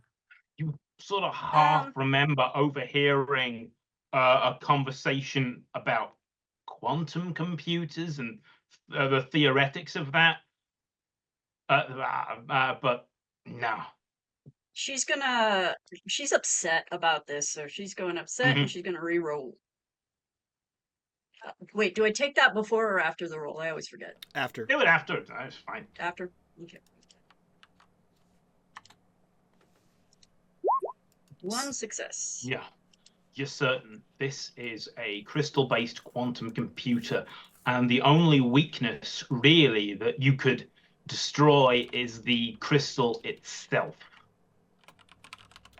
You sort of half remember overhearing a conversation about quantum computers and the theoretics of that. But no. She's upset about this, so she's going upset, and she's gonna re-roll. Wait, do I take that before or after the roll? I always forget. After. Do it after. That's fine. After? Okay. One success. Yeah. You're certain this is a crystal-based quantum computer, and the only weakness really that you could destroy is the crystal itself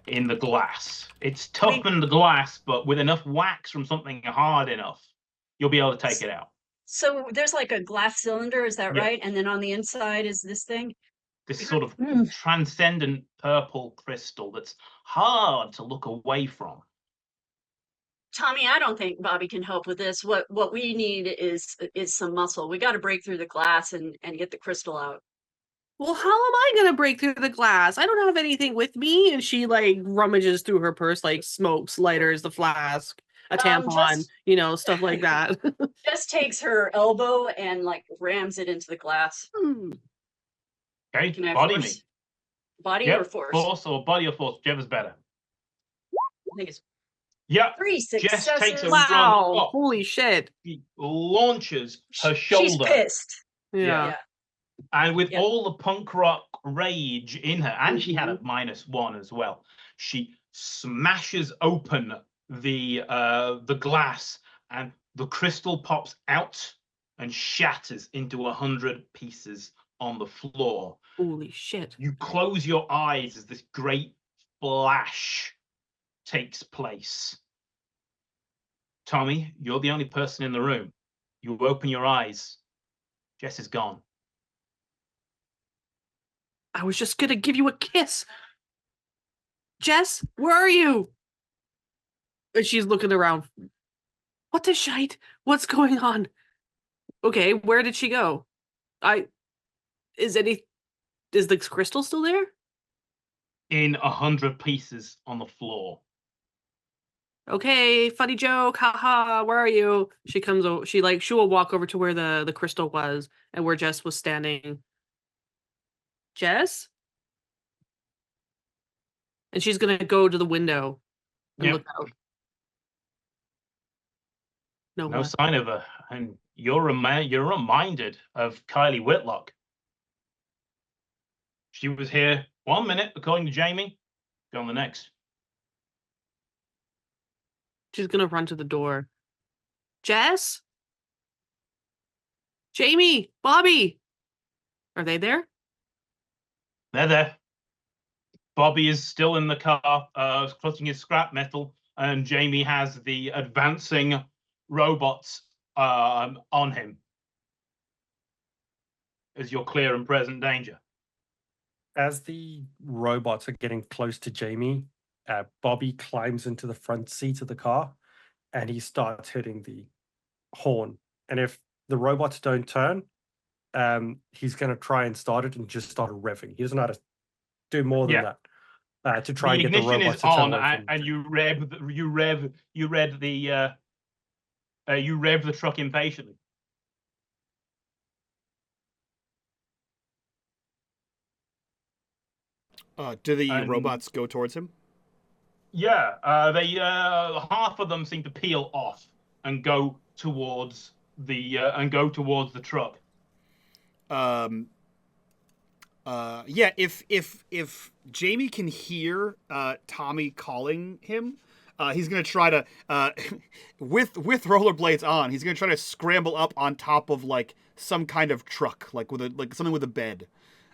in the glass. It's toughened the glass, but with enough wax from something hard enough, you'll be able to take it out. So there's like a glass cylinder, is that right? And then on the inside is this thing? This sort of transcendent purple crystal that's hard to look away from. Tommy, I don't think Bobby can help with this. What we need is some muscle. We got to break through the glass and get the crystal out. Well, how am I gonna break through the glass? I don't have anything with me. And she like rummages through her purse, like smokes, lighters, the flask, a tampon, stuff like that. Just takes her elbow and like rams it into the glass. Okay, Can I body force? me. Body Yep, or force? Force or body or force, whichever's better. I think it's Yep. 3 Jess successes. takes a Wow! run up. Holy shit! She launches her She's shoulder. pissed. Yeah. And with Yep. all the punk rock rage in her, and she had a Mhm. -1 as well, she smashes open the glass, and the crystal pops out and shatters into 100 pieces on the floor. Holy shit! You close your eyes as this great flash takes place. Tommy, you're the only person in the room. You open your eyes. Jess is gone. I was just gonna give you a kiss. Jess, where are you? And she's looking around. What the shite? What's going on? Okay, where did she go? Is the crystal still there? In 100 pieces on the floor. Okay, funny joke, haha, where are you? She comes over, she will walk over to where the crystal was and where Jess was standing. Jess? And she's gonna go to the window and Yep. look out. No, No what? sign of her. And you're reminded of Kylie Whitlock. She was here 1 minute, according to Jamie. Go on the next. She's gonna run to the door. Jess? Jamie? Bobby? Are they there? They're there. Bobby is still in the car, clutching his scrap metal, and Jamie has the advancing robots on him as your clear and present danger. As the robots are getting close to Jamie, Bobby climbs into the front seat of the car and he starts hitting the horn. And if the robots don't turn, he's going to try and start it and just start revving. He doesn't know how to do more than that to try and get the ignition robots is to turn on, away from and you rev the truck impatiently. Do the robots go towards him? Yeah, they half of them seem to peel off and go towards the truck. Yeah, if Jamie can hear Tommy calling him, he's gonna try to with rollerblades on, he's gonna try to scramble up on top of like some kind of truck, like with something with a bed,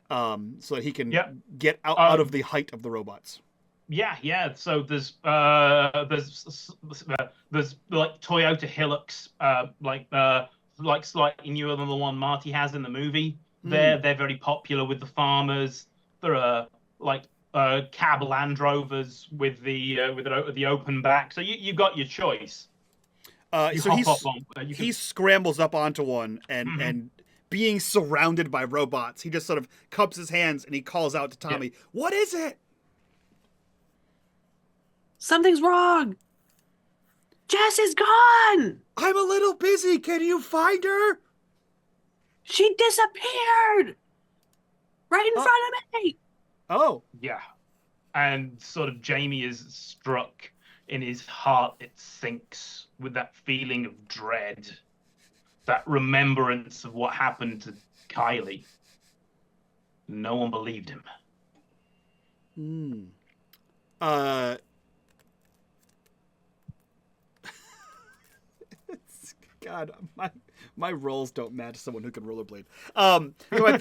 so that he can get out of the height of the robots. Yeah. So there's like Toyota Hilux, like slightly newer than the one Marty has in the movie. They're very popular with the farmers. There are cab Land Rovers with the open back. So you got your choice. He scrambles up onto one and being surrounded by robots, he just sort of cups his hands and he calls out to Tommy, "What is it?" Something's wrong. Jess is gone. I'm a little busy. Can you find her? She disappeared right in front of me. Oh. Yeah. And sort of Jamie is struck in his heart. It sinks with that feeling of dread, that remembrance of what happened to Kylie. No one believed him. God, my rolls don't match someone who can rollerblade. So I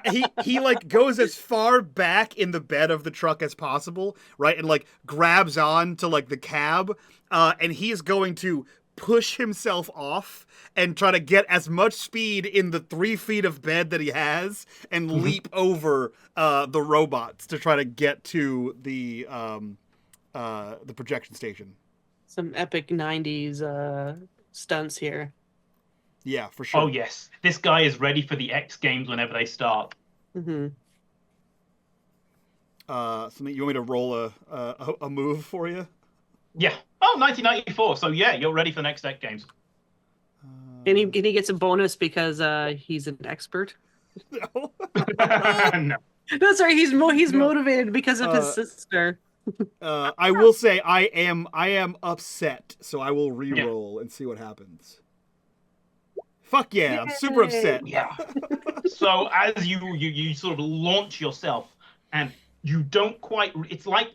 think he like goes as far back in the bed of the truck as possible, right, and like grabs on to like the cab, and he's going to push himself off and try to get as much speed in the 3 feet of bed that he has, and leap over the robots to try to get to the projection station. Some epic 90s stunts here. Yeah, for sure. Oh yes, this guy is ready for the X Games whenever they start. Mm-hmm. Something you want me to roll a move for you? Yeah. Oh, 1994. So yeah, you're ready for the next X Games. And he gets a bonus because he's an expert. No. No. No, sorry, he's No. motivated because of his sister. I will say I am upset, so I will re-roll and see what happens. Fuck yeah, I'm super upset. Yeah. So as you sort of launch yourself, and you don't quite. It's like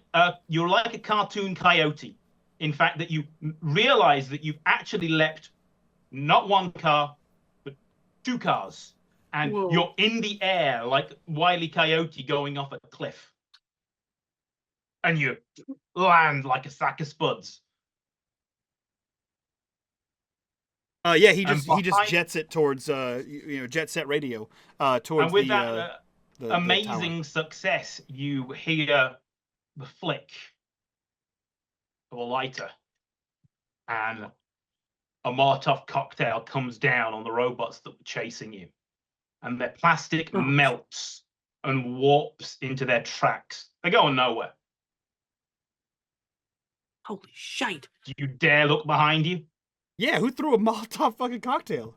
you're like a cartoon coyote. In fact, that you realize that you've actually leapt not one car, but two cars, and Whoa. you're in the air like Wile E. Coyote going off a cliff, and you land like a sack of spuds. Yeah, he And just behind- jets it towards jet set radio towards And with the that amazing success, you hear the flick of a lighter, and a Molotov cocktail comes down on the robots that were chasing you, and their plastic melts and warps into their tracks. They're going nowhere. Holy shite. Do you dare look behind you? Yeah, who threw a Molotov fucking cocktail?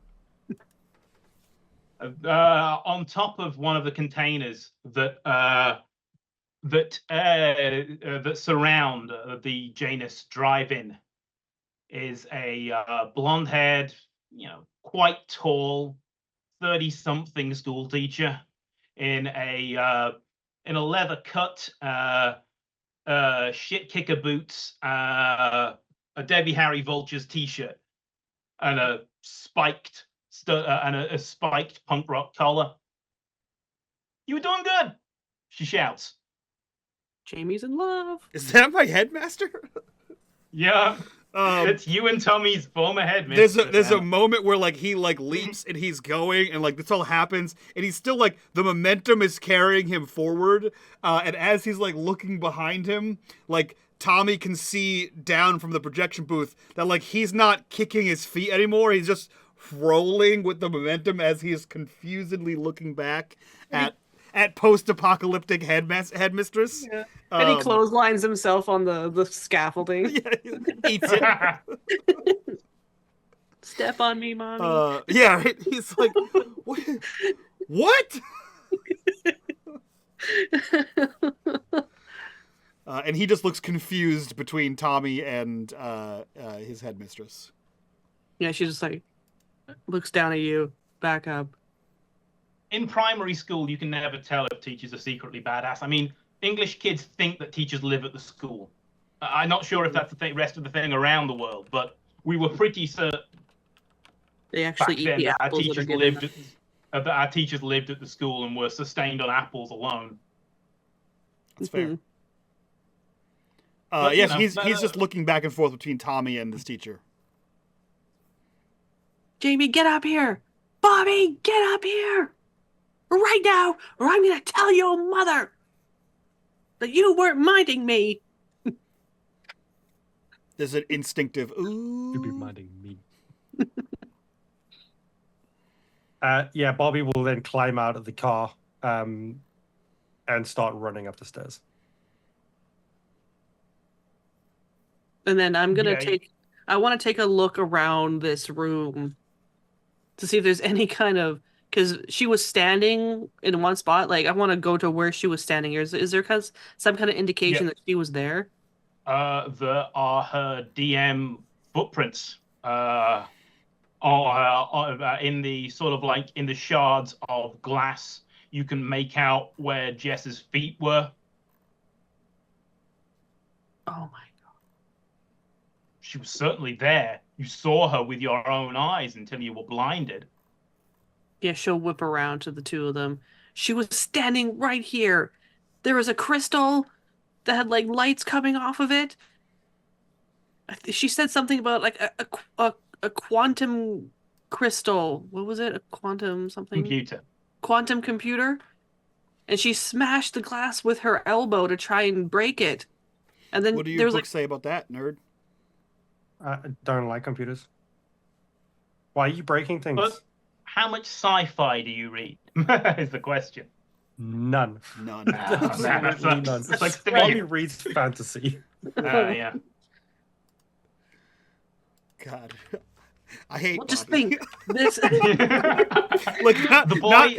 On top of one of the containers that surround the Janus drive-in is a blonde-haired, quite tall, 30-something school teacher in a leather cut, shit kicker boots, a Debbie Harry Vultures t-shirt, and a spiked punk rock collar. You were doing good, she shouts. Jamie's in love. Is that my headmaster? Yeah. It's you and Tommy's former There's headmistress. a moment where he leaps and he's going and this all happens and he's still the momentum is carrying him forward, and as he's looking behind him, Tommy can see down from the projection booth that he's not kicking his feet anymore. He's just rolling with the momentum as he is confusedly looking back at post-apocalyptic headmistress. Yeah. And he clotheslines himself on the scaffolding. Yeah, eats it. Step on me, mommy. Yeah, he's like, what? And he just looks confused between Tommy and his headmistress. Yeah, she just looks down at you, back up. In primary school, you can never tell if teachers are secretly badass. I mean, English kids think that teachers live at the school. I'm not sure if that's the rest of the thing around the world, but we were pretty certain they actually eat the apples that our teachers lived at the school and were sustained on apples alone. That's fair. But, yes, he's just looking back and forth between Tommy and this teacher. Jamie, get up here! Bobby, get up here! Right now, or I'm gonna tell your mother that you weren't minding me. There's an instinctive ooh. You'd be minding me. Yeah, Bobby will then climb out of the car and start running up the stairs. And then I'm gonna I want to take a look around this room to see if there's any kind of, because she was standing in one spot. I want to go to where she was standing. Is there some kind of indication that she was there? There are her DM footprints in the sort of in the shards of glass. You can make out where Jess's feet were. Oh my. She was certainly there. You saw her with your own eyes until you were blinded. Yeah, she'll whip around to the two of them. She was standing right here. There was a crystal that had lights coming off of it. She said something about a quantum crystal. What was it? A quantum something? Computer. Quantum computer. And she smashed the glass with her elbow to try and break it. And then what do your books say about that, nerd? I don't like computers. Why are you breaking things? But how much sci-fi do you read? Is the question. None. None. Oh, man, that Absolutely none. sucks. It's like Bobby reads fantasy. yeah. God. I hate Well, just Bobby. think this. Like not, The boy,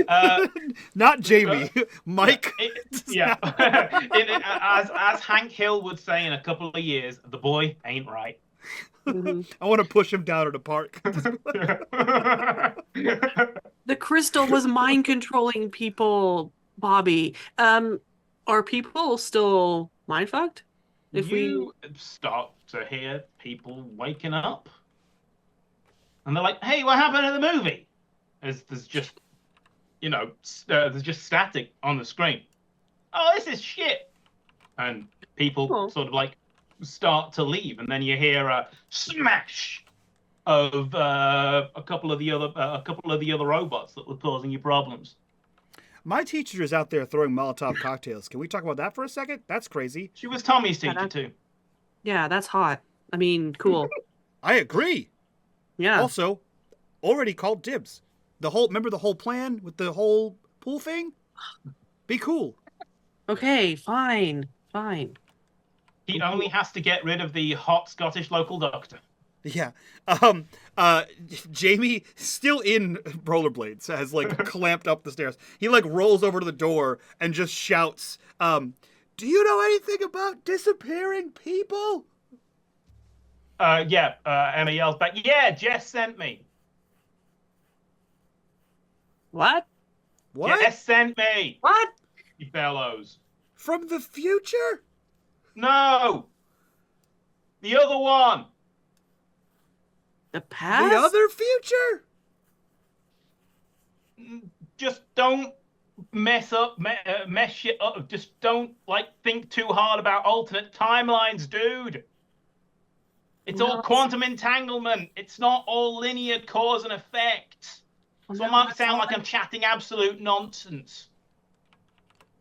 not Jamie, Mike. Yeah. As Hank Hill would say in a couple of years, the boy ain't right. Mhm. I want to push him down at a park. The crystal was mind controlling people, Bobby. Are people still mind fucked? If you start to hear people waking up, and they're like, "Hey, what happened in the movie?" There's just, there's just static on the screen. Oh, this is shit. And people Oh. sort of like start to leave, and then you hear a smash of a couple of the other robots that were causing you problems. My teacher is out there throwing Molotov cocktails. Can we talk about that for a second? That's crazy. She was Tommy's Yeah, teacher that- too. Yeah, that's hot. I mean, cool. I agree. Yeah. Also, already called dibs. Remember the whole plan with the whole pool thing? Be cool. Okay, fine. He only has to get rid of the hot Scottish local doctor. Yeah. Jamie, still in rollerblades, has like clamped up the stairs. He like rolls over to the door and just shouts, do you know anything about disappearing people? Emma yells back, "Yeah, Jess sent me. What? What? Jess sent me." What? He bellows. From the future? No! The other one! The past? The other future? Just don't mess shit up. Just don't, think too hard about alternate timelines, dude. It's all No. quantum entanglement. It's not all linear cause and effect. So I might sound like I'm chatting absolute nonsense.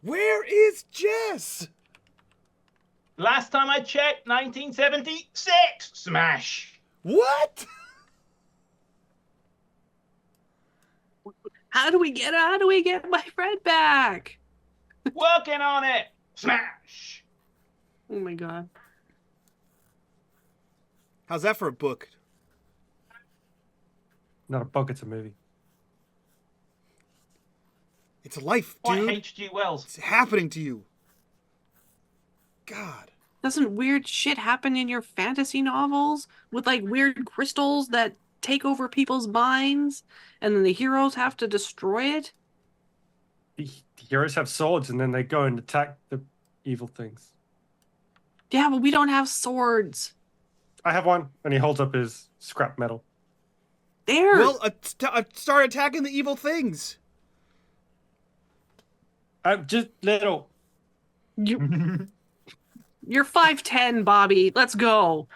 Where is Jess? Last time I checked, 1976! Smash! What? How do we get my friend back? Working on it! Smash! Oh my god. How's that for a book? Not a book, it's a movie. It's life, Why dude. H.G. Wells? It's happening to you. God. Doesn't weird shit happen in your fantasy novels with like weird crystals that take over people's minds and then the heroes have to destroy it? The heroes have swords and then they go and attack the evil things. Yeah, but we don't have swords. I have one, and he holds up his scrap metal. There. Well, start attacking the evil things. Just little. You're 5'10", Bobby. Let's go.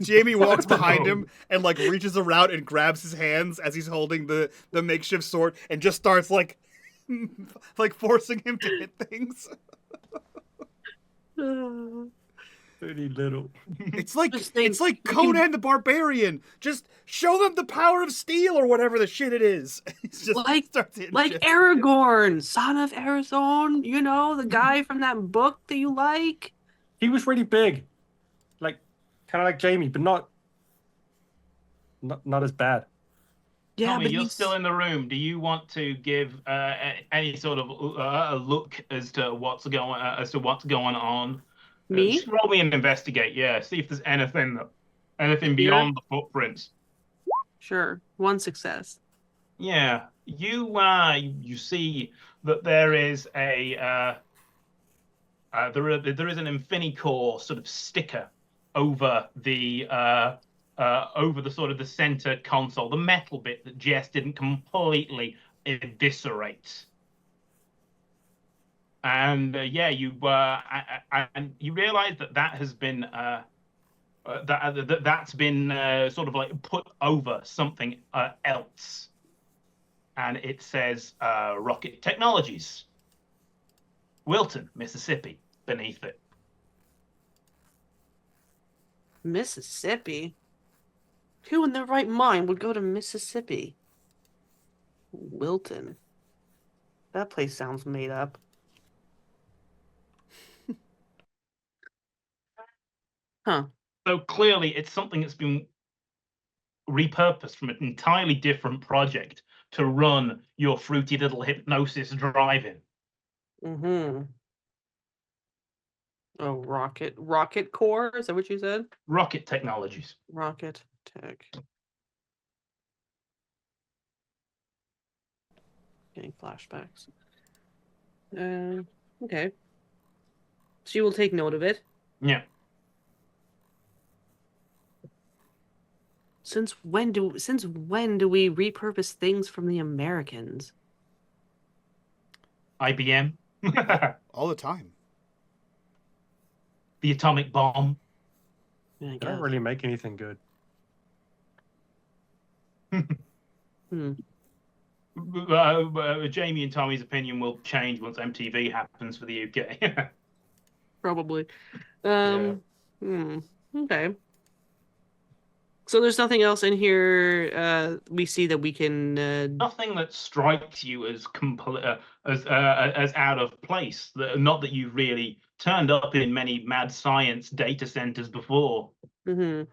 Jamie walks behind him and like reaches around and grabs his hands as he's holding the makeshift sword and just starts like forcing him to hit things. Pretty little. It's like Just think, it's like you can- Conan the Barbarian. Just show them the power of steel or whatever the shit it is. It's just starts hitting Like shit. Aragorn, son of Arizona, the guy from that book that you like. He was really big, kind of like Jamie, but not as bad. Yeah, Tommy, but you're he's still in the room. Do you want to give any sort of a look as to what's going on? me. Just roll me and investigate. Yeah, see if there's anything beyond the footprints. Sure, one success. Yeah, you see that there is an Infini-corp sort of sticker over the sort of the center console, the metal bit that Jess didn't completely eviscerate. And you realize that has been that's been sort of like put over something else, and it says Rocket Technologies, Wilton, Mississippi, beneath it. Mississippi? Who in their right mind would go to Mississippi? Wilton. That place sounds made up. Huh. So clearly, it's something that's been repurposed from an entirely different project to run your fruity little hypnosis drive-in. Mm-hmm. Oh, rocket core? Is that what you said? Rocket Technologies. Rocket tech. Getting flashbacks. Okay. She will take note of it. Yeah. Since when do we repurpose things from the Americans? IBM. All the time. The atomic bomb. Yeah, I They don't guess. really make anything good. Jamie and Tommy's opinion will change once MTV happens for the UK. Probably. Okay. So there's nothing else in here we see that we can Nothing that strikes you as as out of place. Not that you've really turned up in many mad science data centers before. and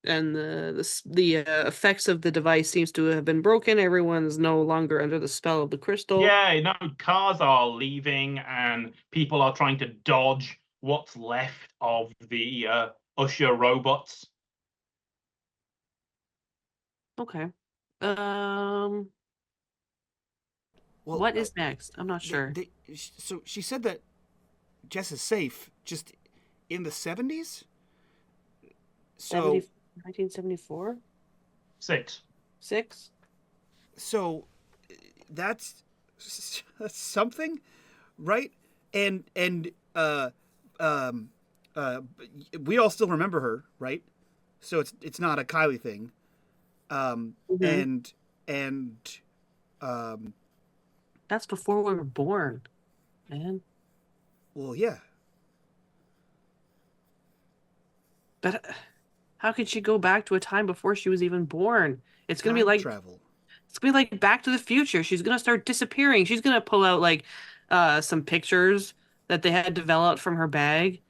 the effects of the device seems to have been broken. Everyone's no longer under the spell of the crystal. Yeah, no, cars are leaving and people are trying to dodge what's left of the Usher robots. Okay. Well, What is next? I'm not sure. So she said that Jess is safe just in the 70s? So 1974? 6. 6? So that's something, right? And we all still remember her, right? So it's not a Kylie thing. And that's before we were born, man. well, yeah. But how could she go back to a time before she was even born? It's gonna be like travel. It's gonna be like Back to the Future. She's gonna start disappearing. She's gonna pull out like some pictures that they had developed from her bag,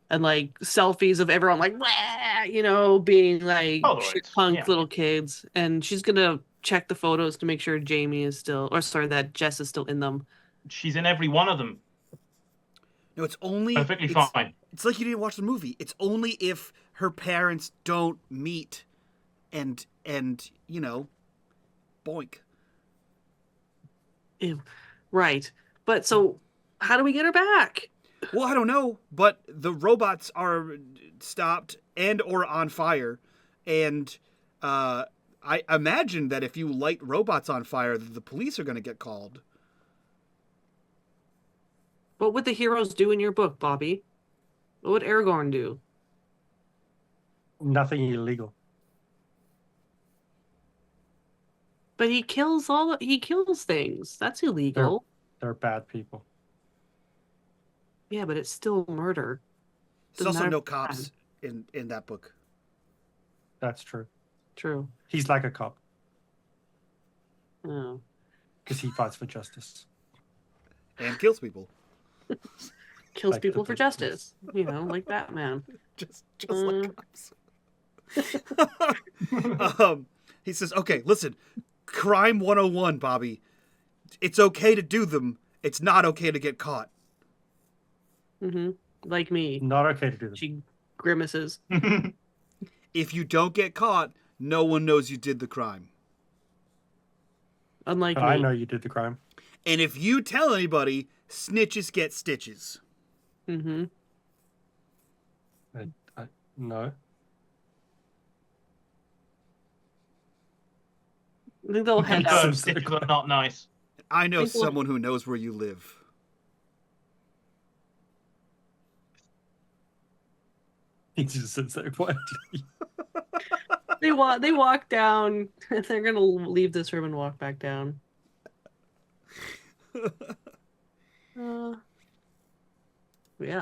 and like selfies of everyone like, "Wah!" Being like Polaroids, punk yeah. little kids. And she's gonna check the photos to make sure Jamie is still, or sorry, that Jess is still in them. She's in every one of them. No, it's only Perfectly fine. It's like you didn't watch the movie. It's only if her parents don't meet and boink. Ew. Right. But so how do we get her back? Well, I don't know, but the robots are stopped and or on fire, and I imagine that if you light robots on fire, the police are going to get called. What would the heroes do in your book, Bobby? What would Aragorn do? Nothing illegal. But he kills things. That's illegal. They're bad people. Yeah, but it's still murder. There's Doesn't also matter no if it's cops in that book. That's true. True. He's like a cop Oh. because he fights for justice. And kills people. Kills Like people the for Birthplace. justice. Like Batman. Just like cops. He says, okay, listen, crime 101, Bobby. It's okay to do them. It's not okay to get caught. Like me. Not okay to do this. She grimaces. If you don't get caught, no one knows you did the crime. Unlike But me. I know you did the crime. And if you tell anybody, snitches get stitches. Mm-hmm. No. I think they'll head Some out. Stitches are not nice. I know Think we'll- someone who knows where you live. He just sits there quietly. They walk down. They're gonna leave this room and walk back down. Yeah,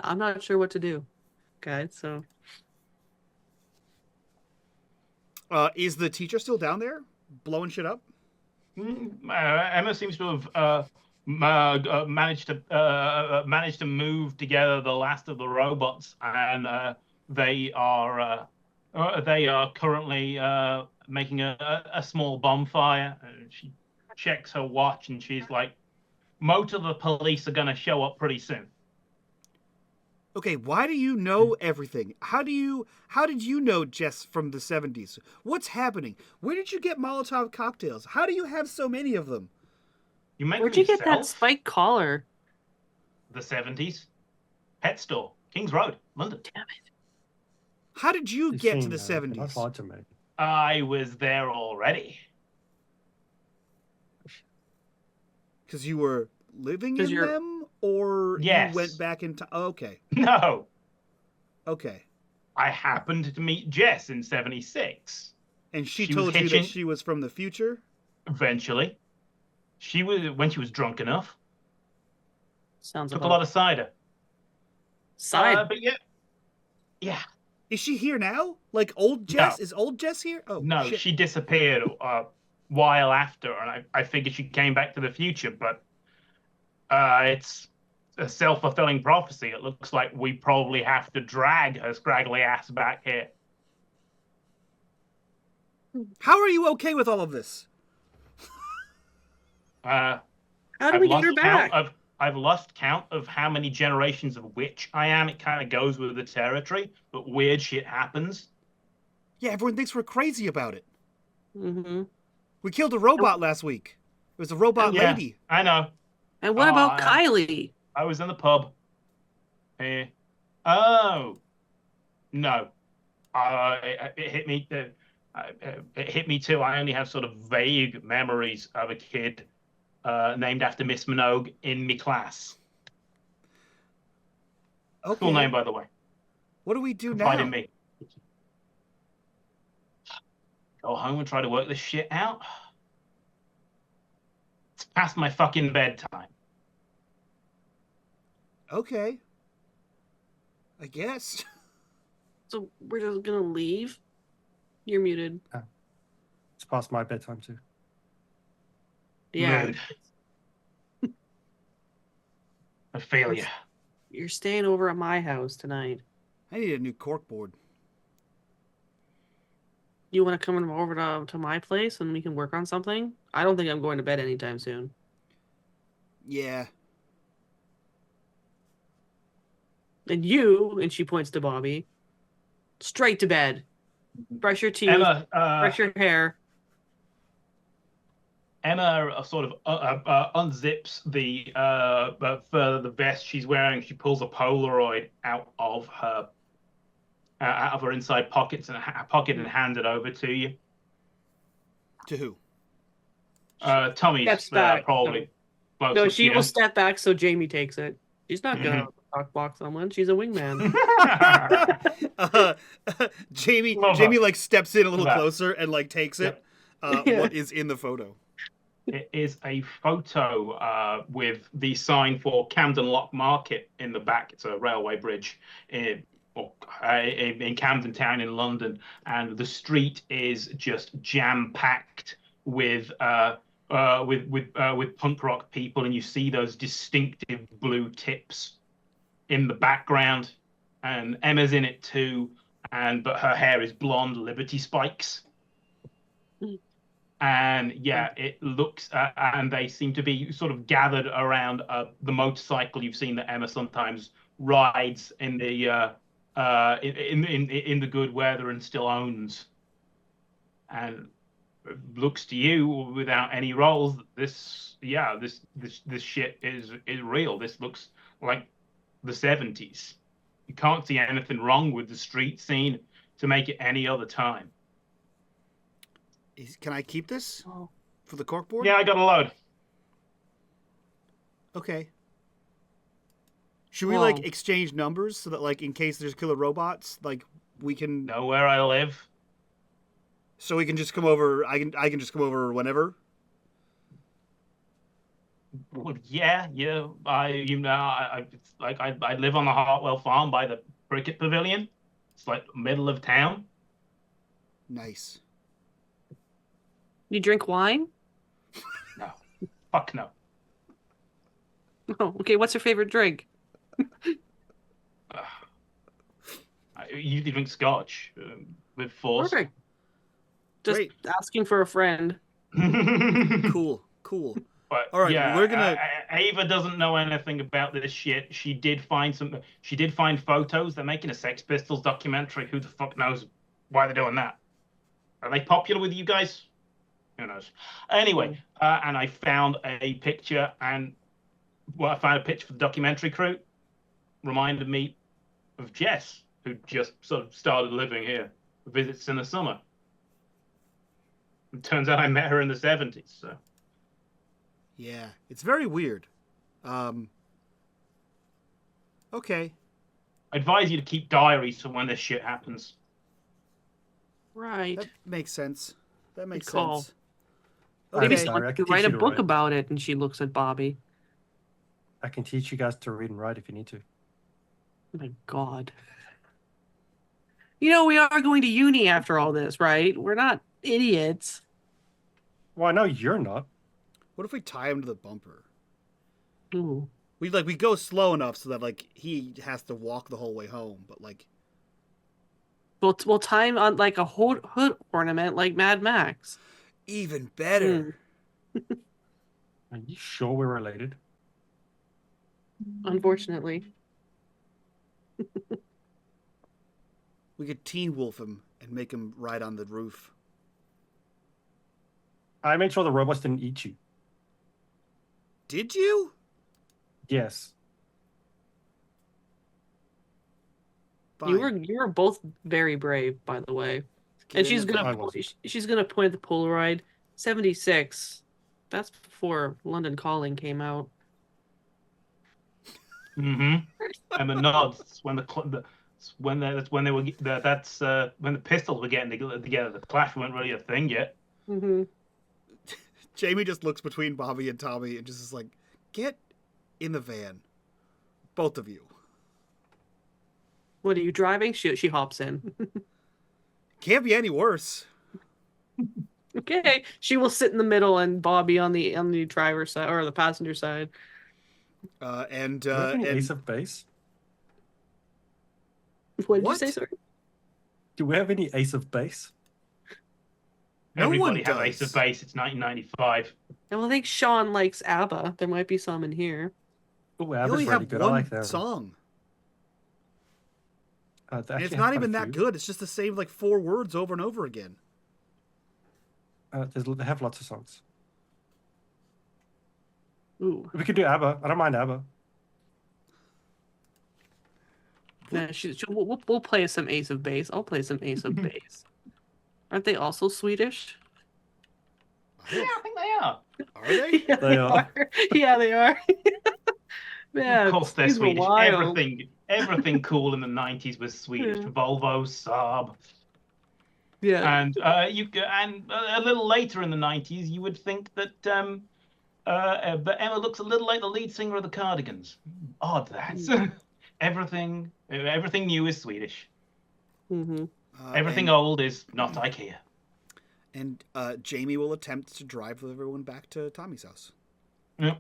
I'm not sure what to do, guys. So Is the teacher still down there, blowing shit up? Emma seems to have managed to move together the last of the robots, and they are currently making a small bonfire. She checks her watch, and she's like, "Most of the police are going to show up pretty soon." Okay, why do you know everything? How did you know Jess from the 70s? What's happening? Where did you get Molotov cocktails? How do you have so many of them? You make Where'd them you get that yourself? spiked collar? The 70s. Pet store, Kings Road, London. Damn it. How did you You've get to seen the them. They're 70s? not hard to make. I was there already. Because you were living in 'Cause you're- them? Or Yes. you went back in time? Oh, okay. No, Okay. I happened to meet Jess in 76. And she She was told you that hitching- she was from the future? Eventually, she was when she was drunk enough. Sounds Took a about lot of cider. side. But yeah. Is she here now? Like old Jess? Is old Jess here? Oh, No, shit. she disappeared a while after, and I figured she came back to the future, but it's a self-fulfilling prophecy. It looks like we probably have to drag her scraggly ass back here. How are you okay with all of this? Uh, How do we get her back? I've lost count of how many generations of witch I am. It kind of goes with the territory, but weird shit happens. Yeah, everyone thinks we're crazy about it. Mm-hmm. We killed a robot last week. It was a robot Yeah, lady. I know. And what about Oh, Kylie? I was in the pub. Oh, no. It hit me. It hit me too. I only have sort of vague memories of a kid named after Miss Minogue in my class. Okay. Cool name, by the way. What do we do Confide now? in me. Go home and try to work this shit out. It's past my fucking bedtime. Okay. I guess. So we're just gonna leave? You're muted. It's past my bedtime too. Yeah. Rude. I feel you. You're staying over at my house tonight. I need a new corkboard. You want to come over to my place and we can work on something? I don't think I'm going to bed anytime soon. Yeah. And you, and she points to Bobby, straight to bed. Brush your teeth, Emma, brush your hair. Emma sort of unzips the vest she's wearing. She pulls a Polaroid out of her inside pocket and hands it over to you. To who? Tommy's Steps back. probably. No, closest, she you will know? step back so Jamie takes it. She's not gonna talk block someone. She's a wingman. Jamie Love Jamie her. like steps in a little Love that. closer and like takes it. Yeah. What is in the photo? It is a photo with the sign for Camden Lock Market in the back. It's a railway bridge in Camden Town in London, and the street is just jam packed with punk rock people, and you see those distinctive blue tips in the background. And Emma's in it too, but her hair is blonde Liberty spikes. And yeah, it looks, and they seem to be sort of gathered around the motorcycle you've seen that Emma sometimes rides in the in the good weather and still owns. And it looks to you without any rolls, this shit is real. This looks like the 70s. You can't see anything wrong with the street scene to make it any other time. Can I keep this Oh. for the corkboard? Yeah, I got a load. Okay. Should we Well- like exchange numbers so that like in case there's killer robots, like we can Know where I live? so we can just come over. I can just come over whenever. Well, yeah. It's like I live on the Hartwell farm by the cricket pavilion. It's like middle of town. Nice. You drink wine? No. Fuck no. Oh, okay. What's your favorite drink? I usually drink scotch with force. Perfect. Just Great. asking for a friend. Cool. But All right, yeah, we're gonna- Ava doesn't know anything about this shit. She did find photos. They're making a Sex Pistols documentary. Who the fuck knows why they're doing that? Are they popular with you guys? Who knows? Anyway, and I found a picture, and I found a picture for the documentary crew. Reminded me of Jess, who just sort of started living here. Visits in the summer. It turns out I met her in the 70s. So. Yeah, it's very weird. Okay. I advise you to keep diaries for when this shit happens. Right. That makes sense. That makes Good call. sense. Maybe Okay. Sorry, I someone can could write teach a you to book write. about it, and she looks at Bobby. I can teach you guys to read and write if you need to. Oh my God. You know, we are going to uni after all this, right? We're not idiots. Well, I know you're not. What if we tie him to the bumper? Ooh. We go slow enough so that like he has to walk the whole way home, but like We'll tie him on like a hood ornament like Mad Max. even better. Are you sure we're related? Unfortunately. We could teen wolf him and make him ride on the roof. I made sure the robots didn't eat you. Did you? Yes. Fine. You were both very brave, by the way. Get And in the I van. wasn't. she's gonna point at the Polaroid. 76. That's before London Calling came out. Mm-hmm. And the nods when when the Pistols were getting together. The Clash weren't really a thing yet. Mm-hmm. Jamie just looks between Bobby and Tommy and just is like, "Get in the van, both of you." What are you driving? She hops in. Can't be any worse. Okay. She will sit in the middle and Bobby on the driver's side or the passenger side. And Do you have any and Ace of Base? What did you What? say, sorry? Do we have any Ace of Base? No Everybody one have Ace of does. Base. It's 1995. Well, I think Sean likes ABBA. There might be some in here. Oh, you ABBA's only really have good. I one like that. song, They and it's actually not have even quite a that few. good. It's just the same like 4 words over and over again. They have lots of songs. Ooh. We could do ABBA. I don't mind ABBA. Yeah, we'll play some Ace of Base. I'll play some Ace of Base. Aren't they also Swedish? Yeah, I think they are. Are they? Yeah, They are. Yeah, they are. Yeah, Of course, they're these were Swedish. wild. Everything cool in the 90s was Swedish. Yeah. Volvo, Saab, Yeah. and a little later in the 90s, you would think that but Emma looks a little like the lead singer of the Cardigans. Odd that. everything new is Swedish. Mm-hmm. Everything old is not IKEA. And Jamie will attempt to drive everyone back to Tommy's house. Yeah.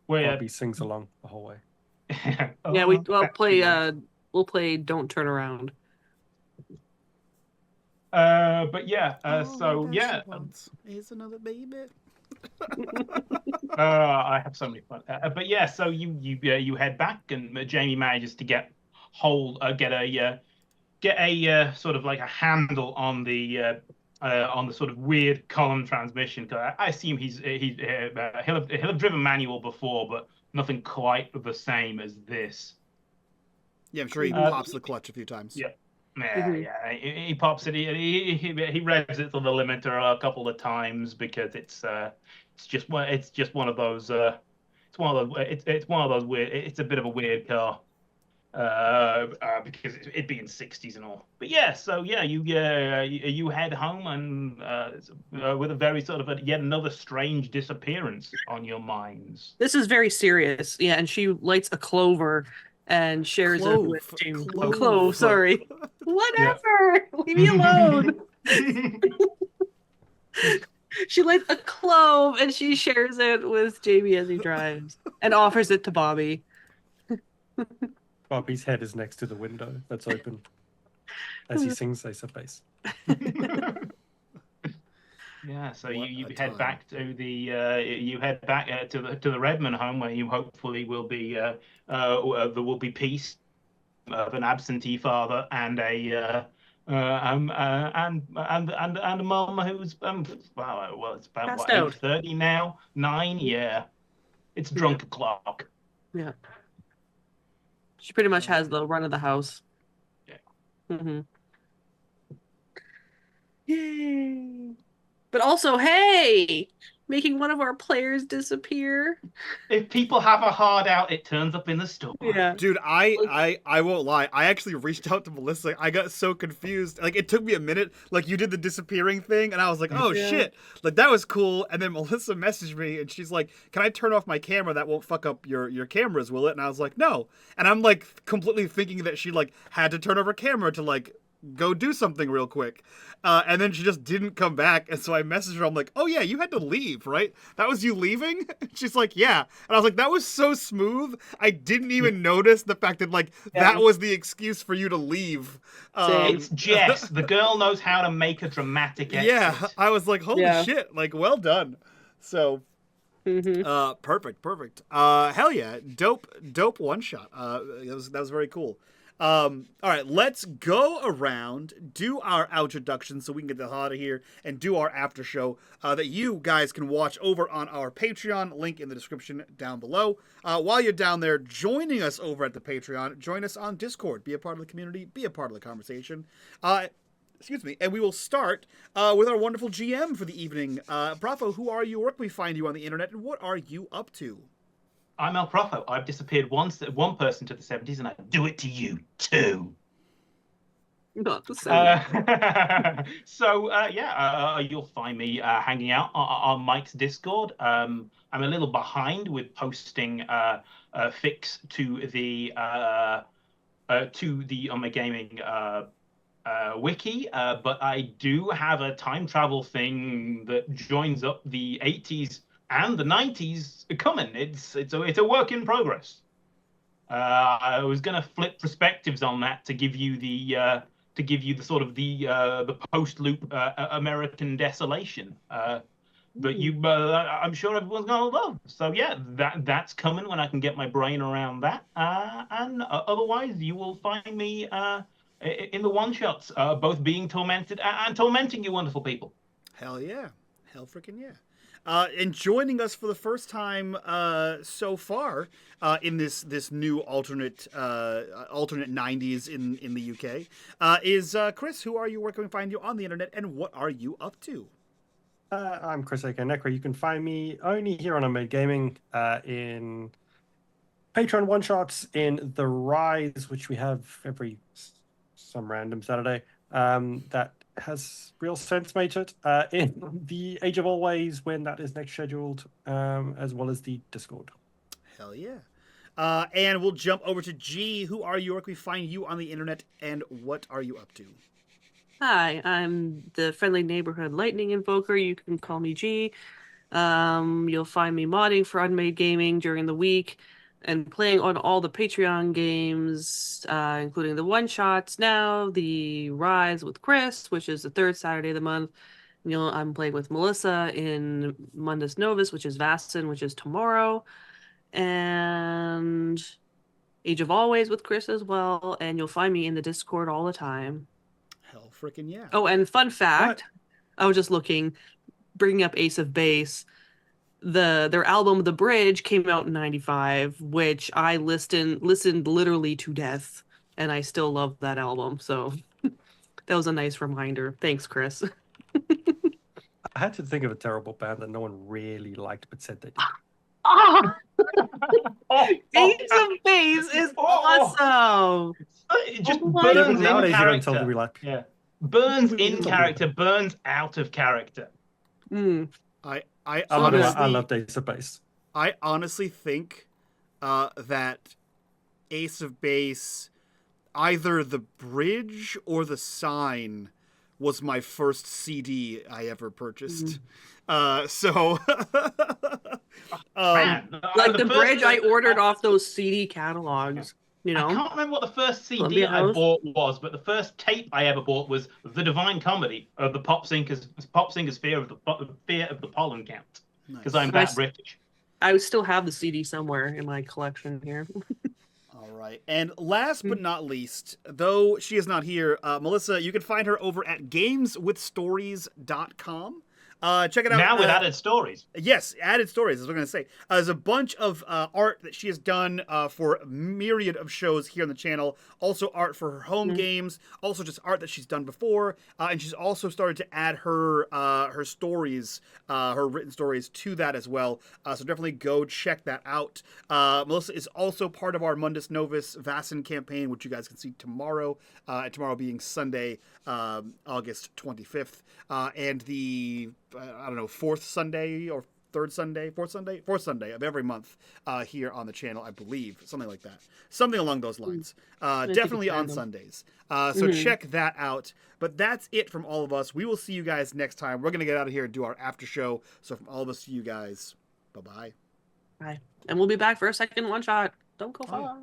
Where Bobby sings along the whole way. Yeah, we'll play Don't Turn Around. But yeah, All so that yeah, she wants is another baby. I have so many fun. But yeah, so you head back, and Jamie manages to get a sort of like a handle on the sort of weird column transmission. 'Cause I assume he'll have driven manual before, but nothing quite the same as this. Yeah, I'm sure he pops the clutch a few times. Yeah. Yeah, he pops it. He revs it to the limiter a couple of times because it's just one of those. It's one of those weird. It's a bit of a weird car. Because it being 60s and all. But yeah, so yeah, you head home and with a very sort of yet another strange disappearance on your minds. This is very serious. Yeah, and she lights a clover and shares it with Clove. Jamie. Clove. Clove, sorry. Whatever. Leave me alone. She lights a clove and she shares it with Jamie as he drives and offers it to Bobby. Bobby's head is next to the window that's open as he sings Ace of Base. Yeah, so What you a head time. back to the Redmond home where you hopefully will be there will be peace of an absentee father and a mum who's well it's about Passed what out. 8:30 now 9 yeah it's drunk o'clock. Yeah. She pretty much has the run of the house. Yeah. Mm-hmm. Yay. But also, hey, making one of our players disappear. If people have a hard out, it turns up in the store. Yeah. Dude, I won't lie. I actually reached out to Melissa. I got so confused. Like, it took me a minute. Like, you did the disappearing thing, and I was like, oh, Yeah. shit. Like, that was cool. And then Melissa messaged me, and she's like, can I turn off my camera? That won't fuck up your cameras, will it? And I was like, no. And I'm, like, completely thinking that she, like, had to turn off her camera to, like, go do something real quick. And then she just didn't come back. And so I messaged her. I'm like, oh, yeah, you had to leave, right? That was you leaving? She's like, yeah. And I was like, that was so smooth. I didn't even notice the fact that, like, that was the excuse for you to leave. It's Jess. The girl knows how to make a dramatic exit. Yeah, I was like, holy shit. Like, well done. So, Mm-hmm. perfect. Hell yeah. Dope one shot. That was very cool. All right, let's go around, do our introduction so we can get the hell out of here and do our after show that you guys can watch over on our Patreon, link in the description down below. While you're down there joining us over at the Patreon, join us on Discord. Be a part of the community, be a part of the conversation. Excuse me, and we will start with our wonderful GM for the evening. Bravo, who are you? Where can we find you on the internet, and what are you up to? I'm El Profo. I've disappeared one person to the 70s, and I do it to you too. Not the same. You'll find me hanging out on Mike's Discord. I'm a little behind with posting fix to the unMadeGaming wiki, but I do have a time travel thing that joins up the 80s and the 90s coming. It's a work in progress. I was going to flip perspectives on that to give you the sort of the post loop American desolation. But I'm sure everyone's going to love. So yeah, that's coming when I can get my brain around that. And otherwise, you will find me in the one shots, both being tormented and tormenting you wonderful people. Hell yeah. Hell freaking yeah. And joining us for the first time so far in this new alternate 90s in the UK is Chris. Who are you? Where can we find you on the internet, and what are you up to? I'm Chris Aka Necro. You can find me only here on unMadeGaming in Patreon one shots, in the Rise, which we have every some random Saturday. That has real sense made it in the Age of Always when that is next scheduled, as well as the Discord. Hell yeah. And we'll jump over to G. Who are you? Where can we find you on the internet, and what are you up to? Hi, I'm the friendly neighborhood lightning invoker. You can call me G. You'll find me modding for unMadeGaming during the week and playing on all the Patreon games, including the one-shots now, the Rise with Chris, which is the third Saturday of the month. I'm playing with Melissa in Mundus Novus, which is Vastin, which is tomorrow, and Age of Always with Chris as well, and you'll find me in the Discord all the time. Hell freaking yeah. Oh, and fun fact, I was just looking, bringing up Ace of Base, their album The Bridge came out in 95, which I listened literally to death, and I still love that album. So that was a nice reminder. Thanks, Chris. I had to think of a terrible band that no one really liked but said they did. Ace of Base is awesome. It just Oh my burns God. in Nowadays you don't tell character. me like Burns in character, burns out of character. I I love Ace of Base. I honestly think that Ace of Base, either the bridge or the sign, was my first CD I ever purchased. Mm-hmm. So, Man, Like the first- bridge I ordered off those CD catalogs, you I know? can't remember what the first CD Columbia I House? bought was, but the first tape I ever bought was The Divine Comedy of the Pop Singer's Fear of the Pollen Count, because I'm that Nice. British. I still have the CD somewhere in my collection here. all right. And last but not least, though she is not here, Melissa, you can find her over at gameswithstories.com. Check it out. Now with added stories. Yes, added stories, is what I'm going to say. There's a bunch of art that she has done for a myriad of shows here on the channel. Also art for her home games. Also just art that she's done before. And she's also started to add her her stories, her written stories to that as well. So definitely go check that out. Melissa is also part of our Mundus Novus Vaesen campaign, which you guys can see tomorrow. Tomorrow being Sunday, August 25th. And the I don't know, fourth Sunday of every month here on the channel, I believe, something like that, something along those lines. Definitely on Sundays. So check that out. But that's it from all of us. We will see you guys next time. We're gonna get out of here and do our after show. So from all of us to you guys, bye. Bye. And we'll be back for a second one shot. Don't go far.